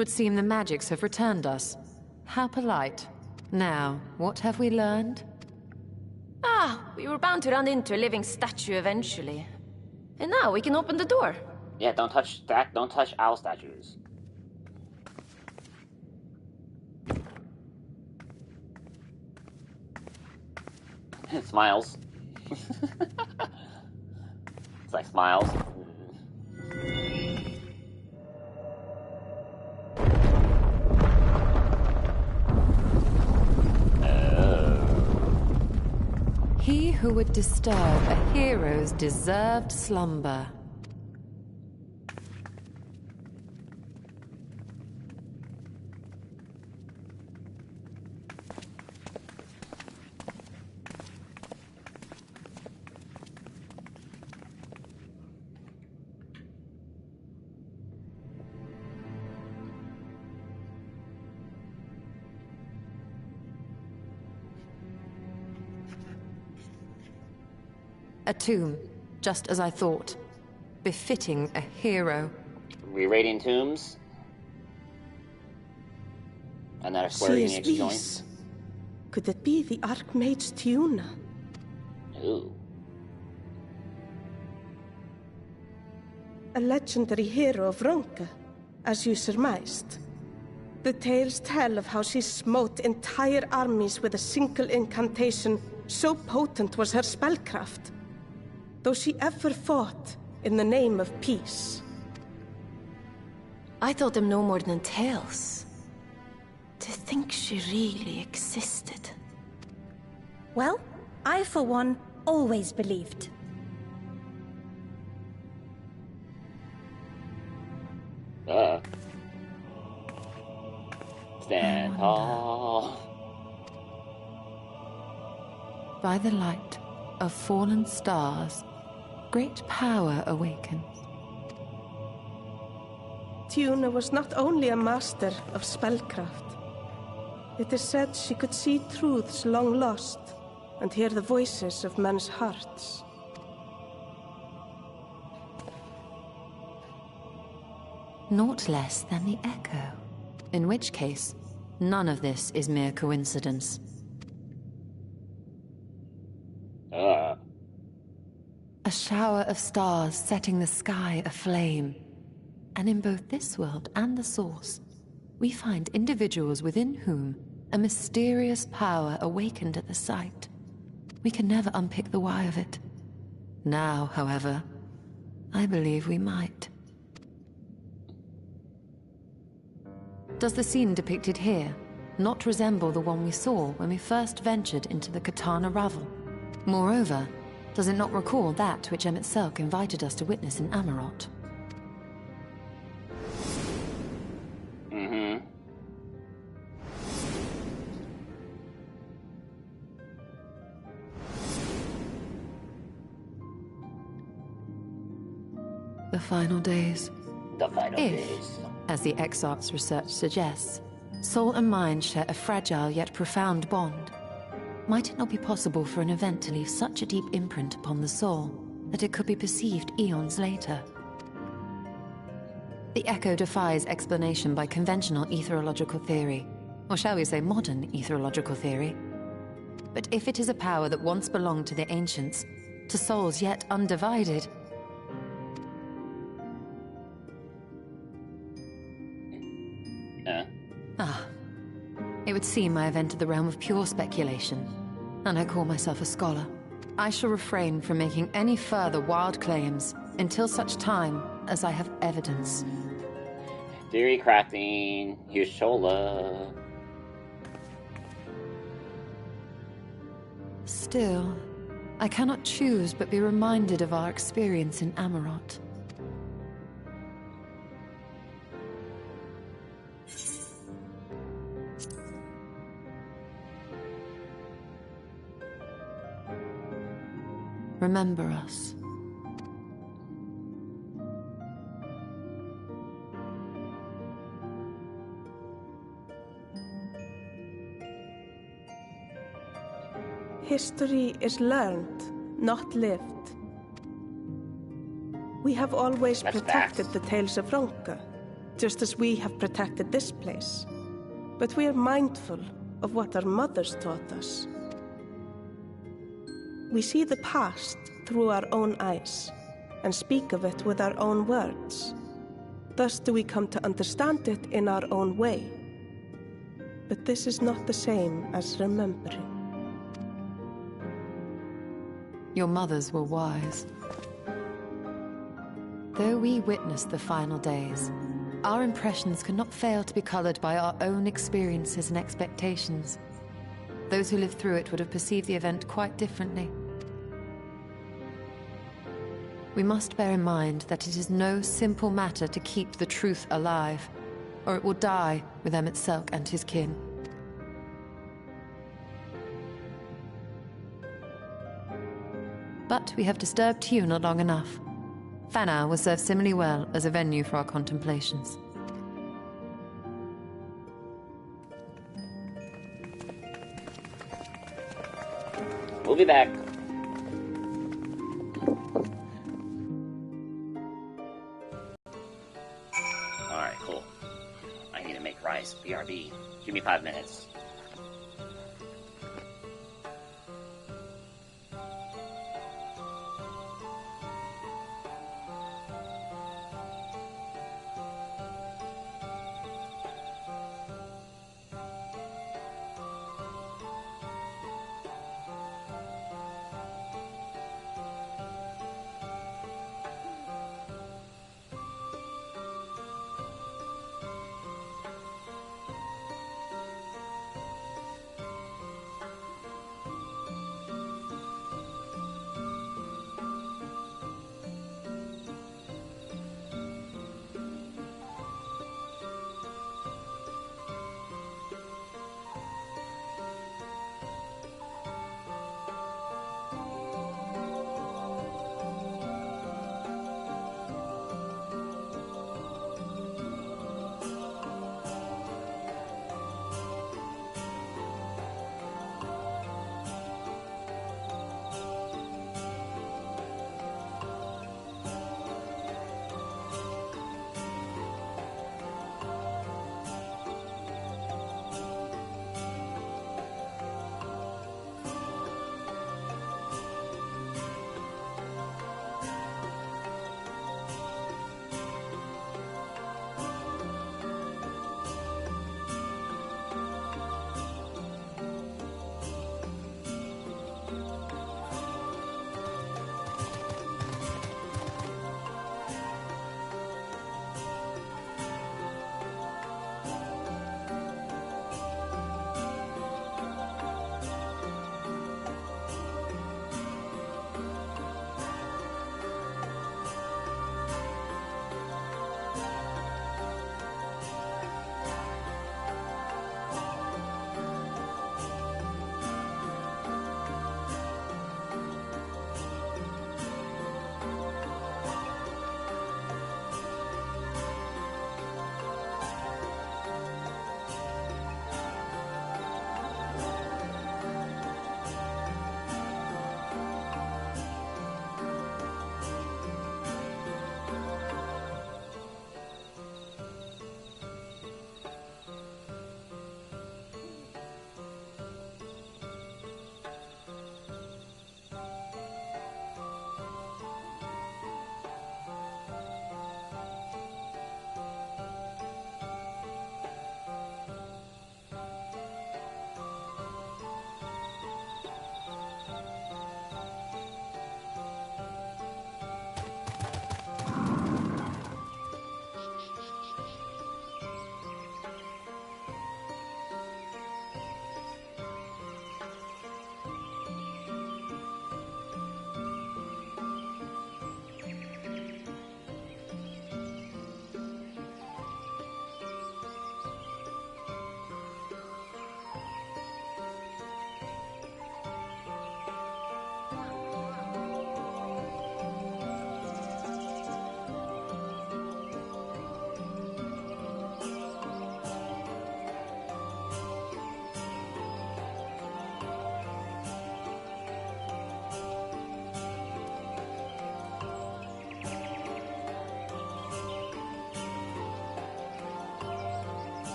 would seem the magics have returned us. How polite. Now, what have we learned? Ah, we were bound to run into a living statue eventually. And now we can open the door. Yeah, don't touch that. Don't touch owl statues. It smiles. It's like smiles. He who would disturb a hero's deserved slumber. A tomb, just as I thought. Befitting a hero. Re-rating tombs? Another Square Enix joint? Could it be the Archmage Tiuna? Ooh. A legendary hero of Ronka, as you surmised. The tales tell of how she smote entire armies with a single incantation, so potent was her spellcraft. Though she ever fought in the name of peace. I thought them no more than tales. To think she really existed. Well, I for one always believed. Stand tall. By the light of fallen stars, great power awakens. Tiuna was not only a master of spellcraft. It is said she could see truths long lost and hear the voices of men's hearts. Naught less than the Echo. In which case, none of this is mere coincidence. A shower of stars setting the sky aflame. And in both this world and the Source, we find individuals within whom a mysterious power awakened at the sight. We can never unpick the why of it. Now, however, I believe we might. Does the scene depicted here not resemble the one we saw when we first ventured into the Katana Ravel? Moreover, does it not recall that which Emmett Selk invited us to witness in Amarot? Mm-hmm. The final days. The final days. As the Exarch's research suggests, soul and mind share a fragile yet profound bond. Might it not be possible for an event to leave such a deep imprint upon the soul that it could be perceived eons later? The Echo defies explanation by conventional etherological theory, or shall we say modern etherological theory. But if it is a power that once belonged to the ancients, to souls yet undivided, it would seem I have entered the realm of pure speculation, and I call myself a scholar. I shall refrain from making any further wild claims until such time as I have evidence. Theory crafting, Yushola. Still, I cannot choose but be reminded of our experience in Amarot. Remember us. History is learned, not lived. We have always protected the tales of Ronka, just as we have protected this place. But we are mindful of what our mothers taught us. We see the past through our own eyes, and speak of it with our own words. Thus do we come to understand it in our own way. But this is not the same as remembering. Your mothers were wise. Though we witnessed the final days, our impressions cannot fail to be colored by our own experiences and expectations. Those who lived through it would have perceived the event quite differently. We must bear in mind that it is no simple matter to keep the truth alive, or it will die with Emmett Selk and his kin. But we have disturbed Tuna long enough. Fanau will serve similarly well as a venue for our contemplations. We'll be back. Alright, cool. I need to make rice. BRB. Give me 5 minutes.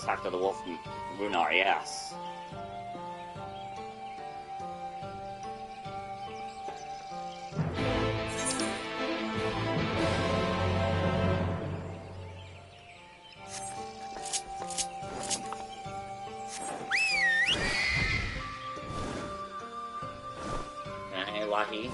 talk to the wolf from Runar, yes. Hey, Wahi.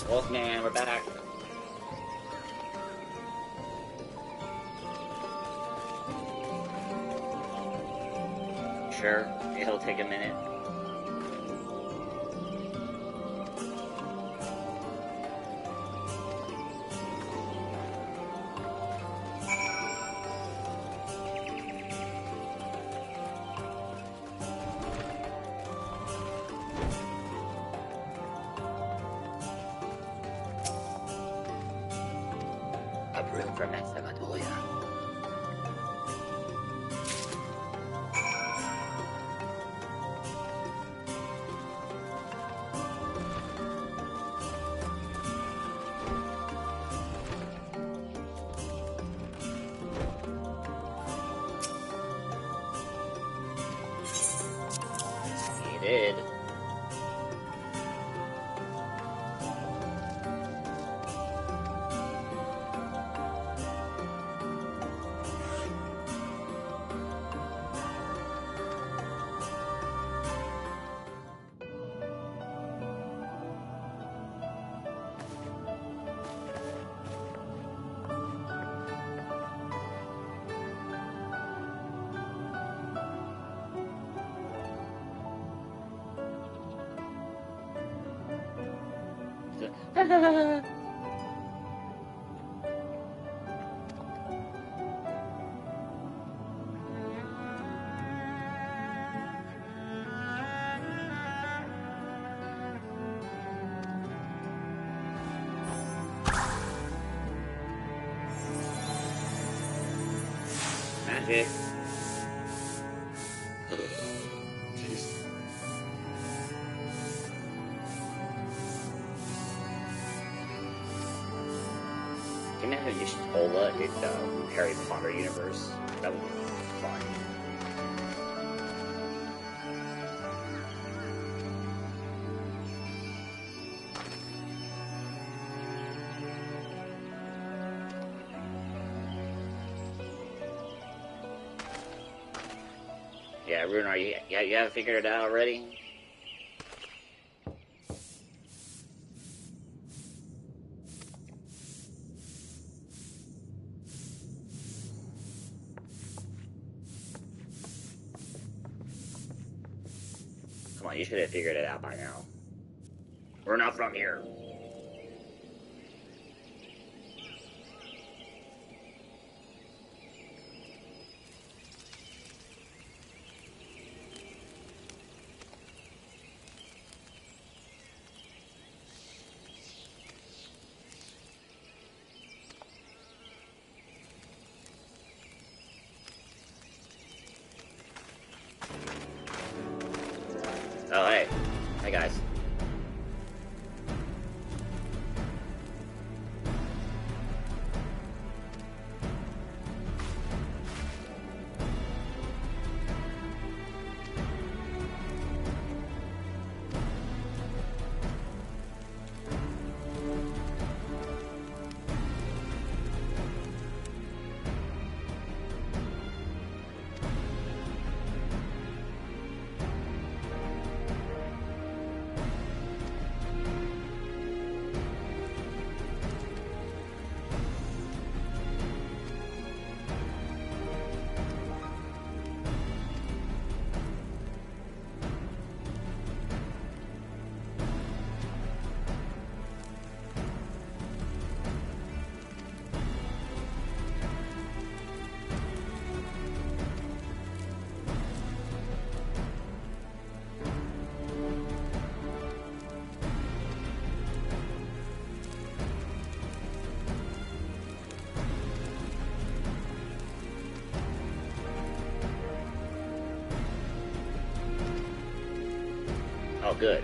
Wolfman, we're back. Sure, it'll take a minute. Room for Methamatoya. He did. Magic. Jeez. Can you imagine if Ola did the Harry Potter universe? That would be fun. Yeah, Runar, you haven't figured it out already? Come on, you should have figured it out by now. We're not from here. Oh, hey. Hey, guys. Oh, good.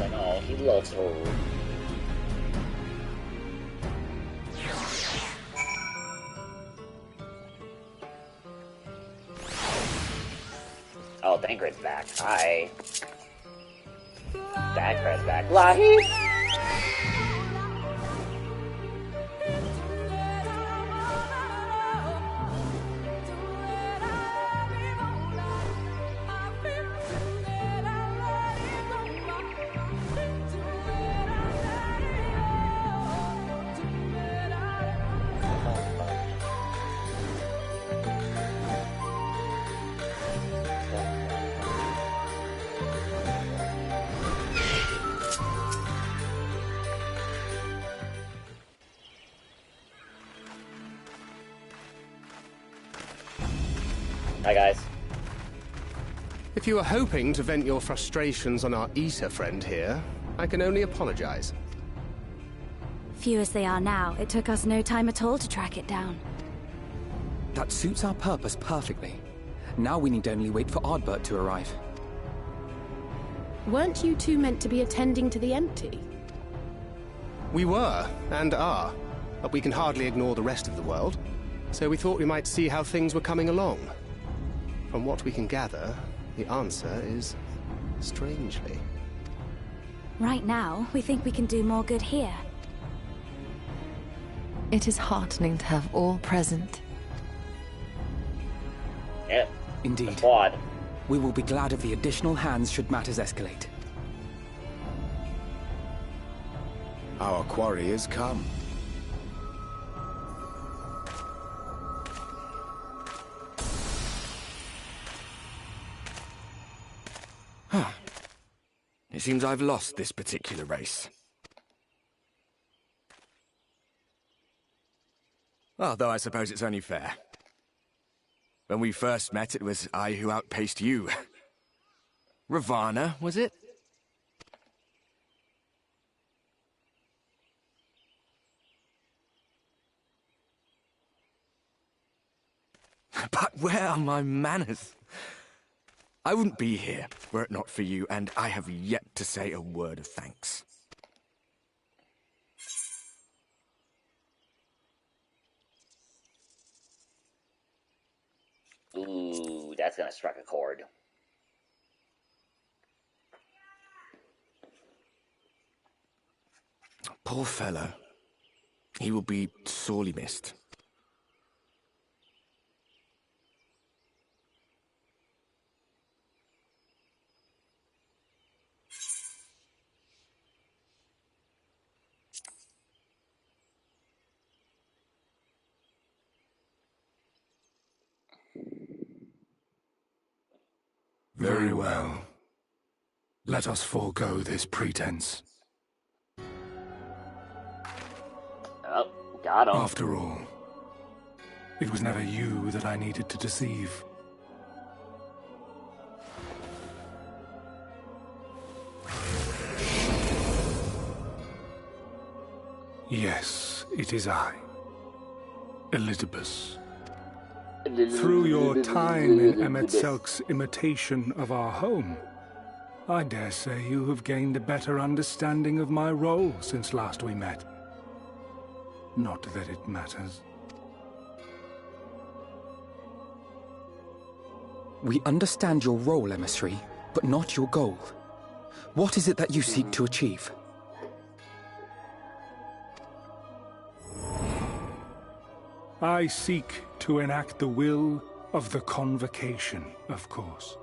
Like, oh, he loves her. Oh, Thancred's back. Hi. Thancred's back. Lahi! Hi, guys. If you were hoping to vent your frustrations on our Issa friend here, I can only apologize. Few as they are now, it took us no time at all to track it down. That suits our purpose perfectly. Now we need only wait for Ardbert to arrive. Weren't you two meant to be attending to the empty? We were, and are, but we can hardly ignore the rest of the world, so we thought we might see how things were coming along. From what we can gather, the answer is strangely. Right now, we think we can do more good here. It is heartening to have all present. Yep. Indeed. Applaud. We will be glad of the additional hands should matters escalate. Our quarry has come. It seems I've lost this particular race. Although I suppose it's only fair. When we first met, it was I who outpaced you. Ravana, was it? But where are my manners? I wouldn't be here were it not for you, and I have yet to say a word of thanks. Ooh, that's gonna strike a chord. Poor fellow. He will be sorely missed. Very well. Let us forego this pretense. Oh, got him. After all, it was never you that I needed to deceive. Yes, it is I, Elizabeth. Through your time in Emet-Selk's imitation of our home, I dare say you have gained a better understanding of my role since last we met. Not that it matters. We understand your role, emissary, but not your goal. What is it that you seek to achieve? I seek to enact the will of the Convocation, of course.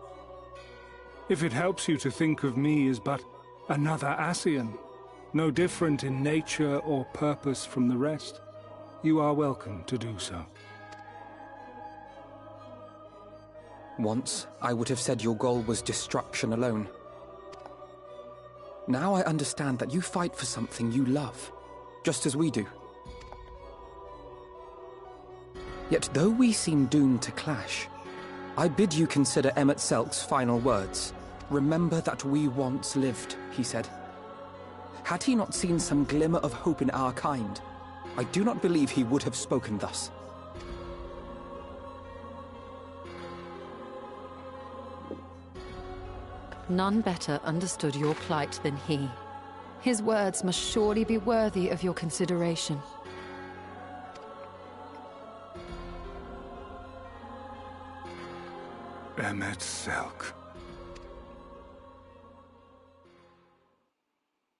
If it helps you to think of me as but another Ascian, no different in nature or purpose from the rest, you are welcome to do so. Once, I would have said your goal was destruction alone. Now I understand that you fight for something you love, just as we do. Yet though we seem doomed to clash, I bid you consider Emmett Selk's final words. Remember that we once lived, he said. Had he not seen some glimmer of hope in our kind, I do not believe he would have spoken thus. None better understood your plight than he. His words must surely be worthy of your consideration. Emmett Selk.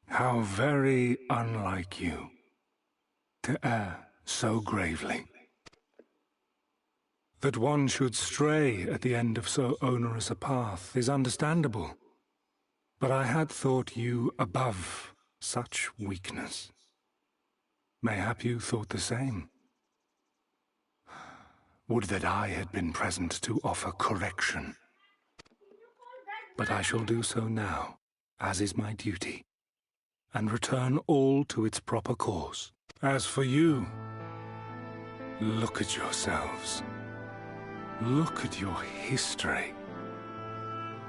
How very unlike you to err so gravely. That one should stray at the end of so onerous a path is understandable, but I had thought you above such weakness. Mayhap you thought the same. Would that I had been present to offer correction. But I shall do so now, as is my duty, and return all to its proper course. As for you, look at yourselves. Look at your history.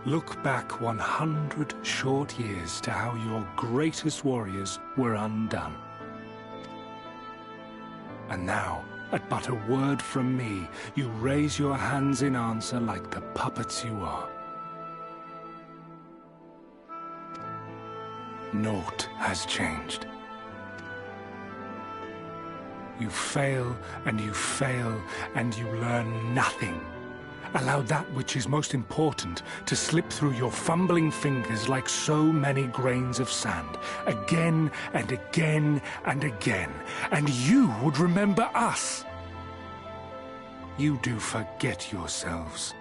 Look back 100 short years to how your greatest warriors were undone. And now, at but a word from me, you raise your hands in answer like the puppets you are. Naught has changed. You fail, and you fail, and you learn nothing. Allow that which is most important to slip through your fumbling fingers like so many grains of sand, again and again and again, and you would remember us. You do forget yourselves.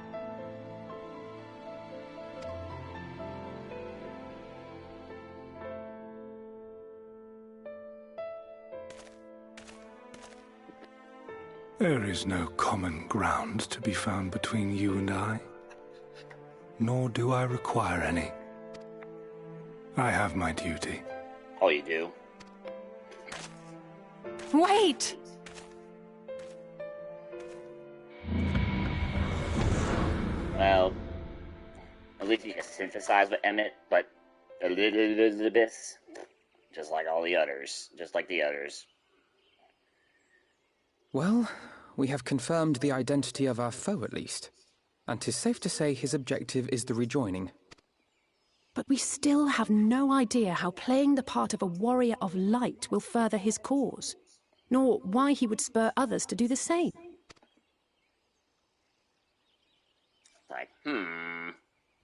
There is no common ground to be found between you and I, nor do I require any. I have my duty. Oh, you do? Wait! Well, at least you can synthesize with Emmett, but a little bit, just like all the others, just like the others. Well, we have confirmed the identity of our foe at least, and 'tis safe to say his objective is the rejoining. But we still have no idea how playing the part of a warrior of light will further his cause, nor why he would spur others to do the same. Like,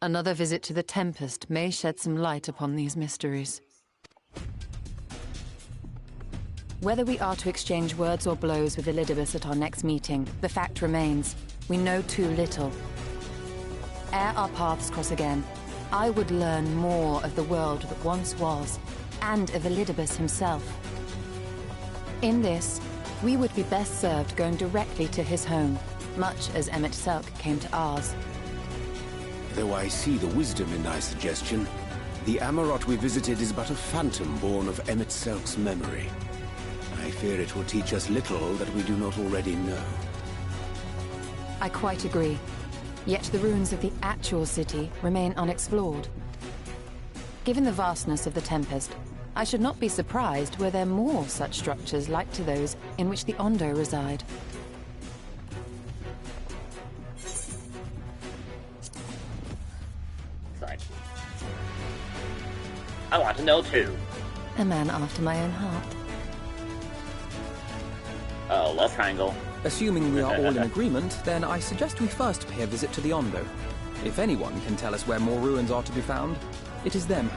Another visit to the Tempest may shed some light upon these mysteries. Whether we are to exchange words or blows with Elidibus at our next meeting, the fact remains, we know too little. Ere our paths cross again, I would learn more of the world that once was, and of Elidibus himself. In this, we would be best served going directly to his home, much as Emmett Selk came to ours. Though I see the wisdom in thy suggestion, the Amarot we visited is but a phantom born of Emmett Selk's memory. I fear it will teach us little that we do not already know. I quite agree. Yet the ruins of the actual city remain unexplored. Given the vastness of the Tempest, I should not be surprised were there more such structures like to those in which the Ondo reside. I want to know too. A man after my own heart. Love triangle. Assuming we are all in agreement, then I suggest we first pay a visit to the Ondo. If anyone can tell us where more ruins are to be found, it is them.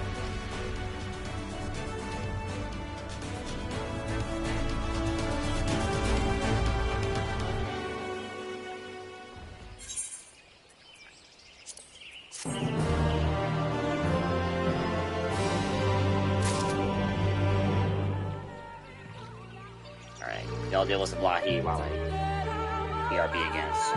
Y'all deal with Sablahi while I BRB against.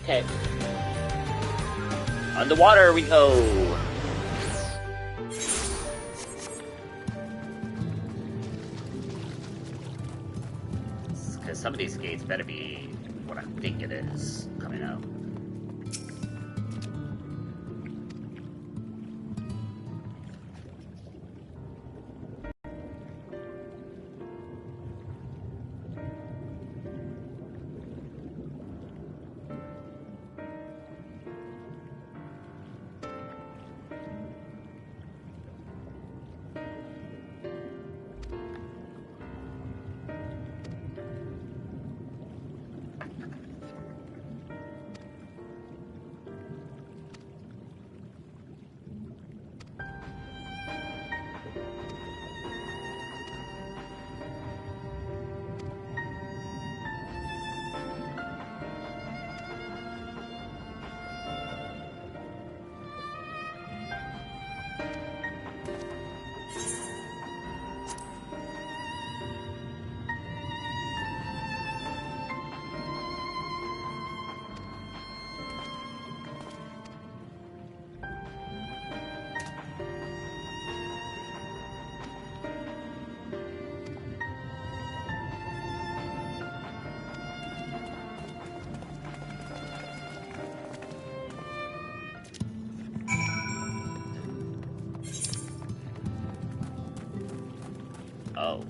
Okay. Underwater we go! Because some of these gates better be what I think it is coming out. Oh.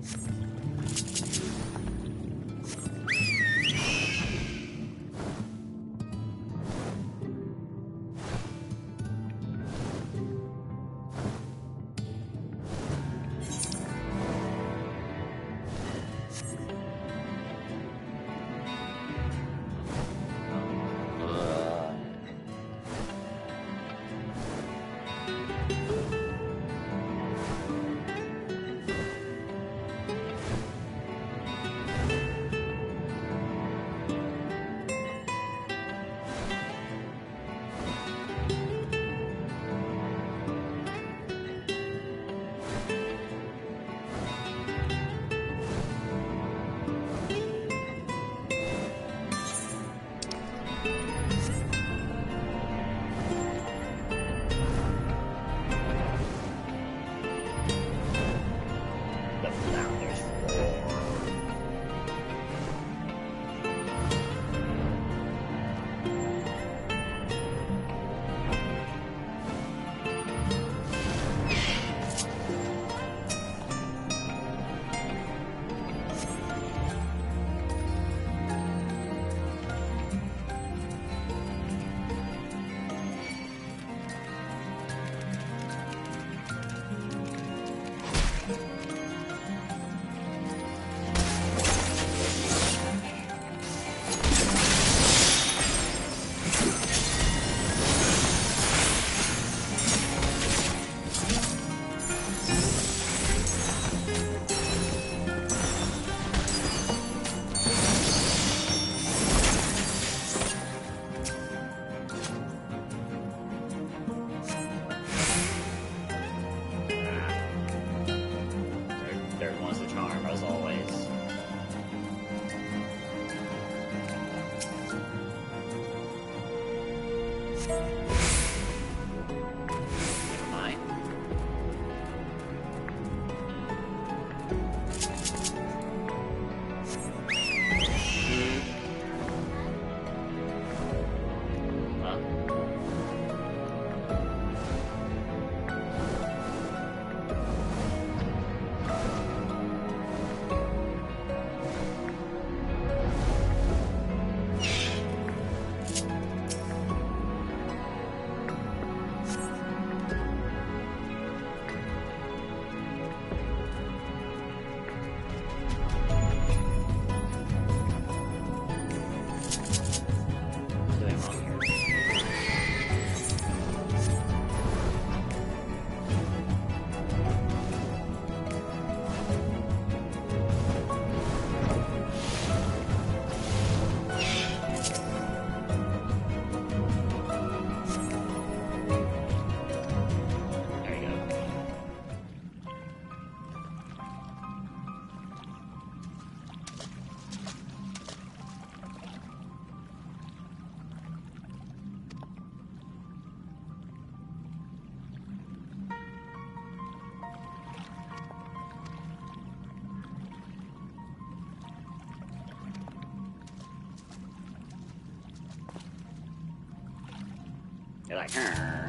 You're like, huh.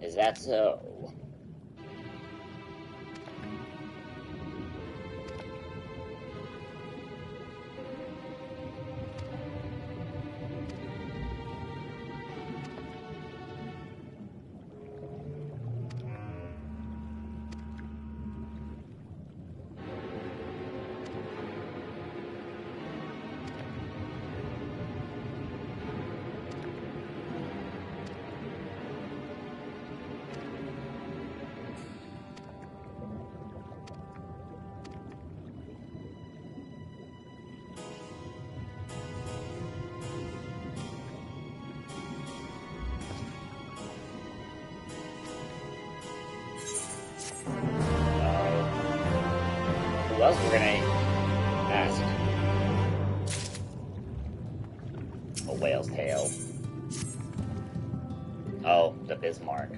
Is that so? Who else we're gonna ask? A whale's tail. Oh, the Bismarck.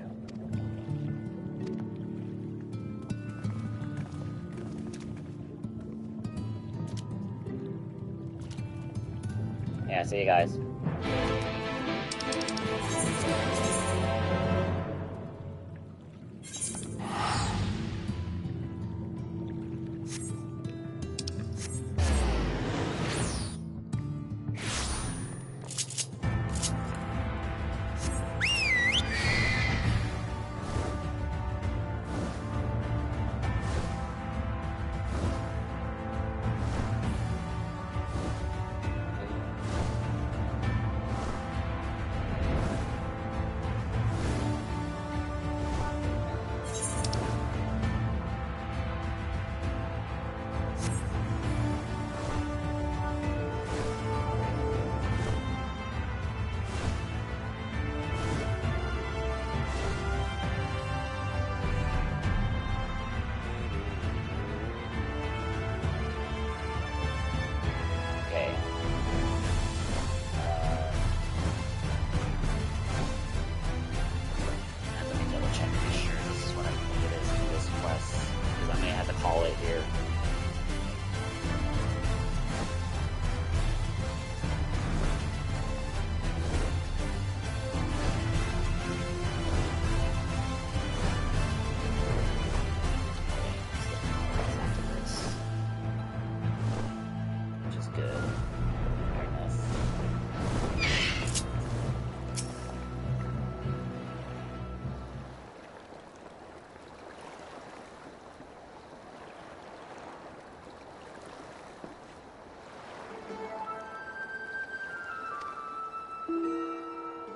Yeah, see you guys. good. Fair enough.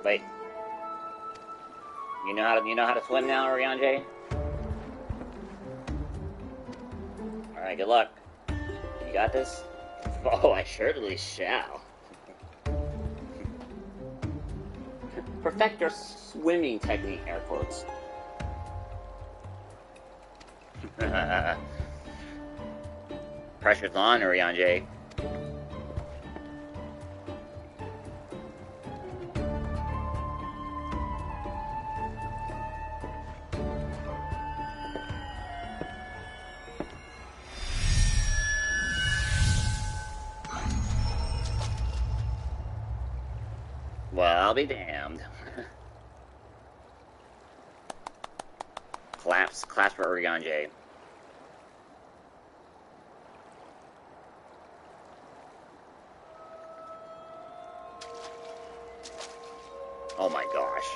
Wait. You know how to swim now, Ryanje? Alright, good luck. You got this? Oh, I surely shall. Perfect your swimming technique, air quotes. Pressure's on, Ryanje. Well, I'll be damned. Claps for Ryanje. Oh my gosh.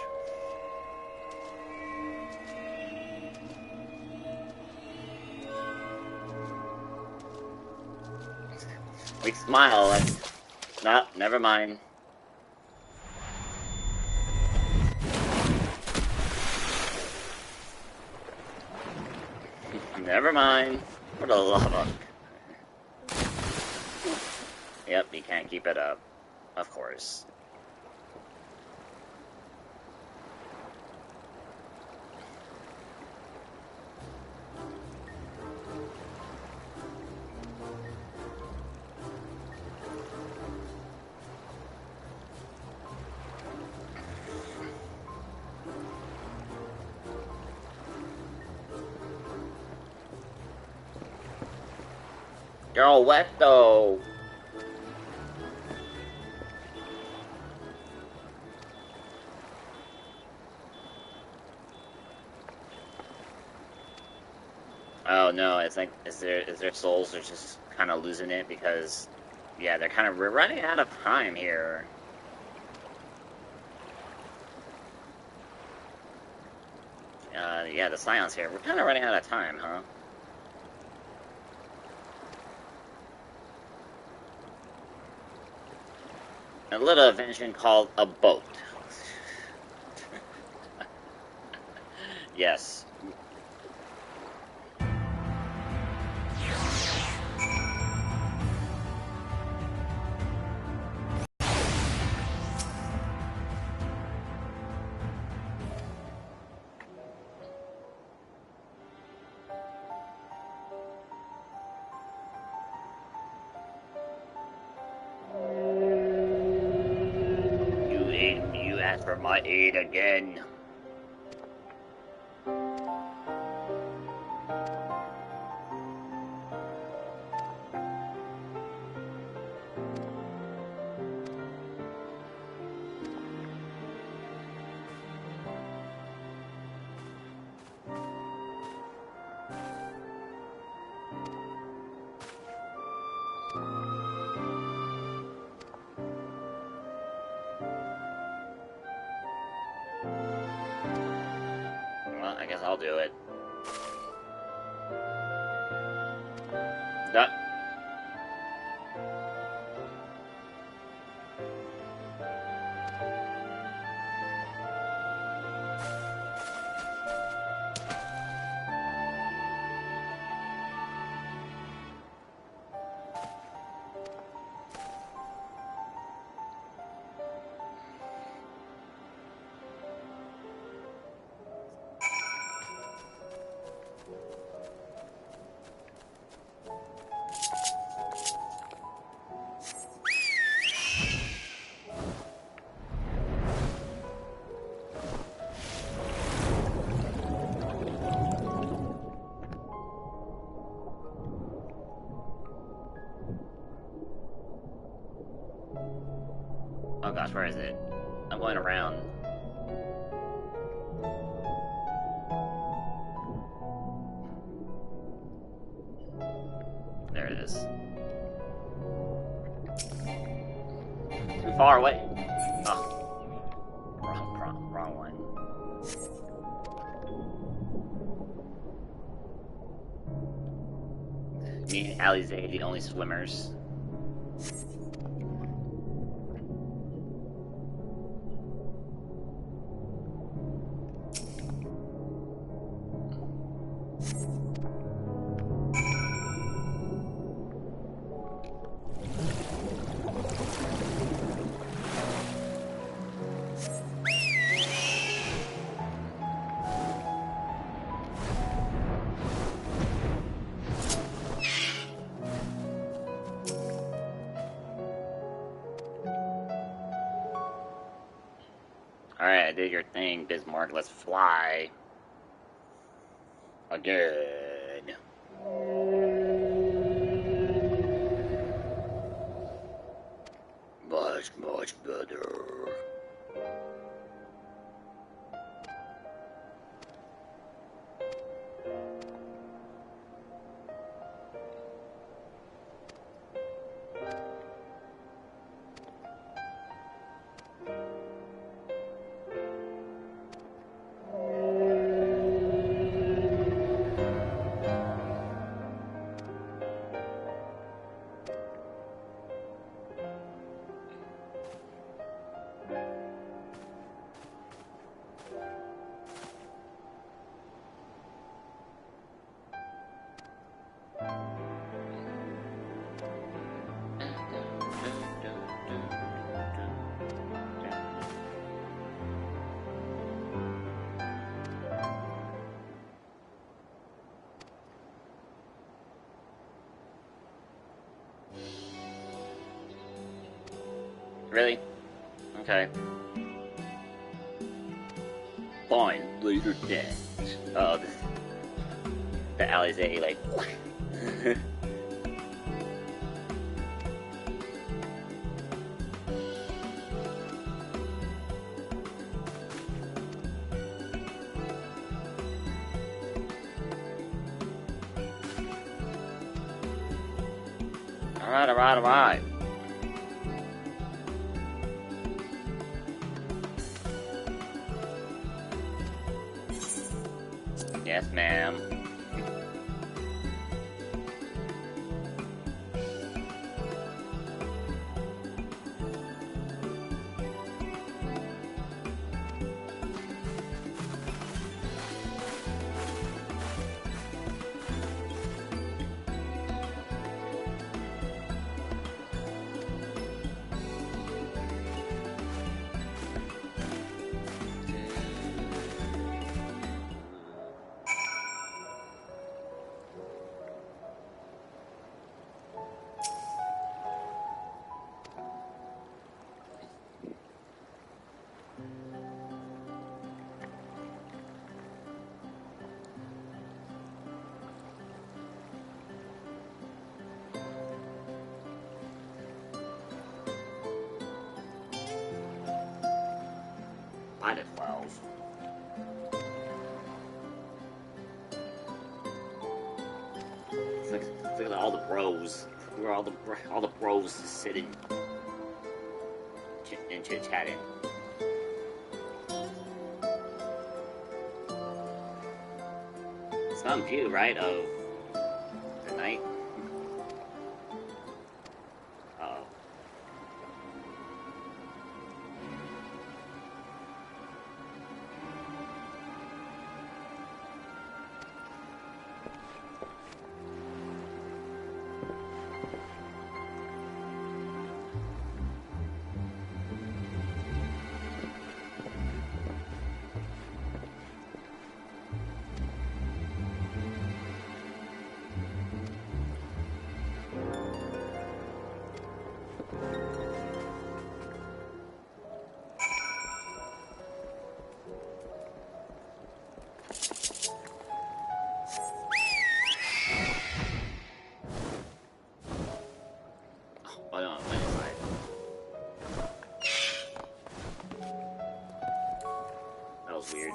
We smile. No, never mind. Never mind. For the love of... Yep, you can't keep it up. Of course. You're all wet though. Oh no, I think is their souls are just kind of losing it because, yeah, we're running out of time here. Yeah, the Scions here. We're kind of running out of time, huh? A little invention called a boat. Yes. You asked for my aid again. Well, I guess I'll do it. That. Oh gosh, where is it? I'm going around. There it is. far away. Oh. Wrong one. Me and Alizé, the only swimmers. Alright, I did your thing, Bismarck. Let's fly. Again. Much better. Really? Okay. Fine, later then. Oh, the Alizé, like... Alright. Yes, ma'am. Mine at 12. It's like all the bros. Where all the bros just sitting and chit-chatting. It's not in view, right, of the night? Uh-oh. That was weird.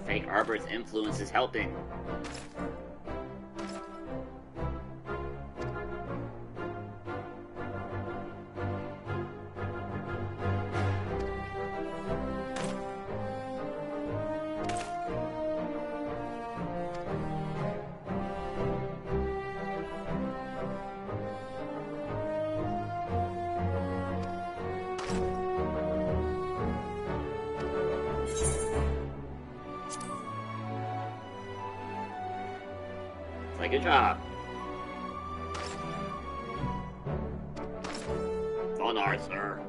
Fake Arbor's influence is helping. Good job. On Arthur.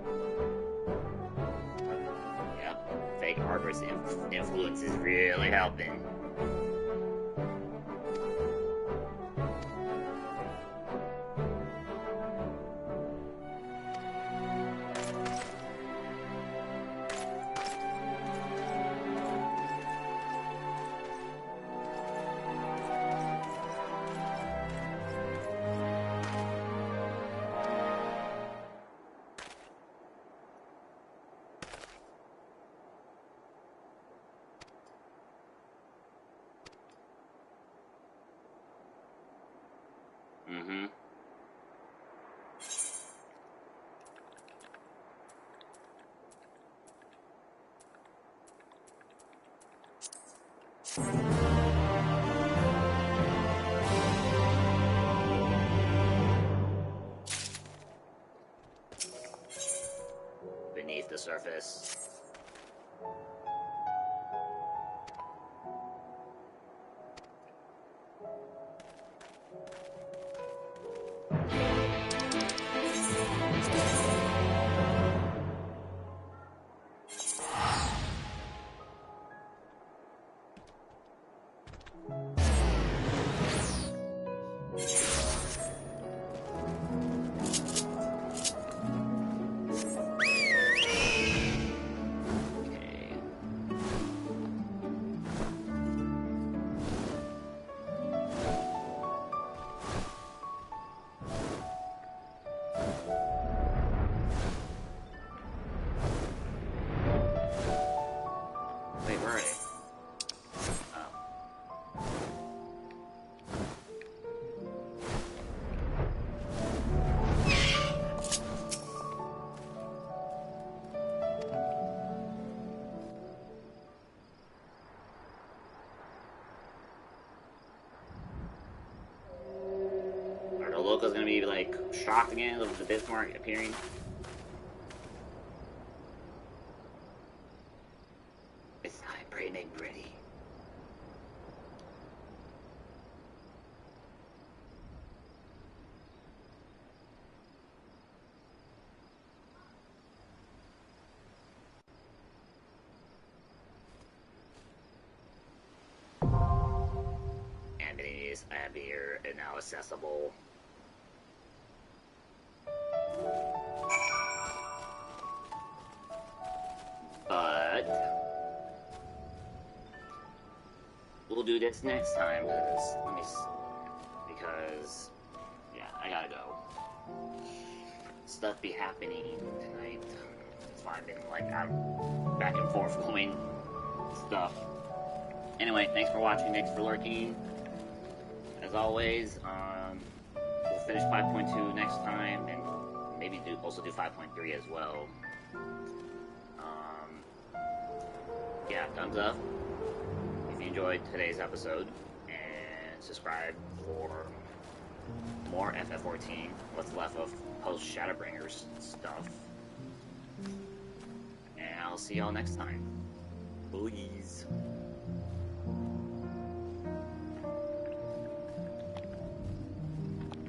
Yep, Fake Arbor's influence is really helping. Mm-hmm. Beneath the surface. Loco's gonna be like shocked again with the Bismarck appearing. It's not pretty pretty. Amenities, Ambir, and now accessible. But we'll do this next time because yeah, I gotta go. Stuff be happening tonight. That's why I've been like I'm back and forth going stuff. Anyway, thanks for watching, thanks for lurking. As always, we'll finish 5.2 next time and maybe also do 5.3 as well. Yeah, thumbs up if you enjoyed today's episode, and subscribe for more FF14, what's left of post Shadowbringers stuff. And I'll see y'all next time. Please.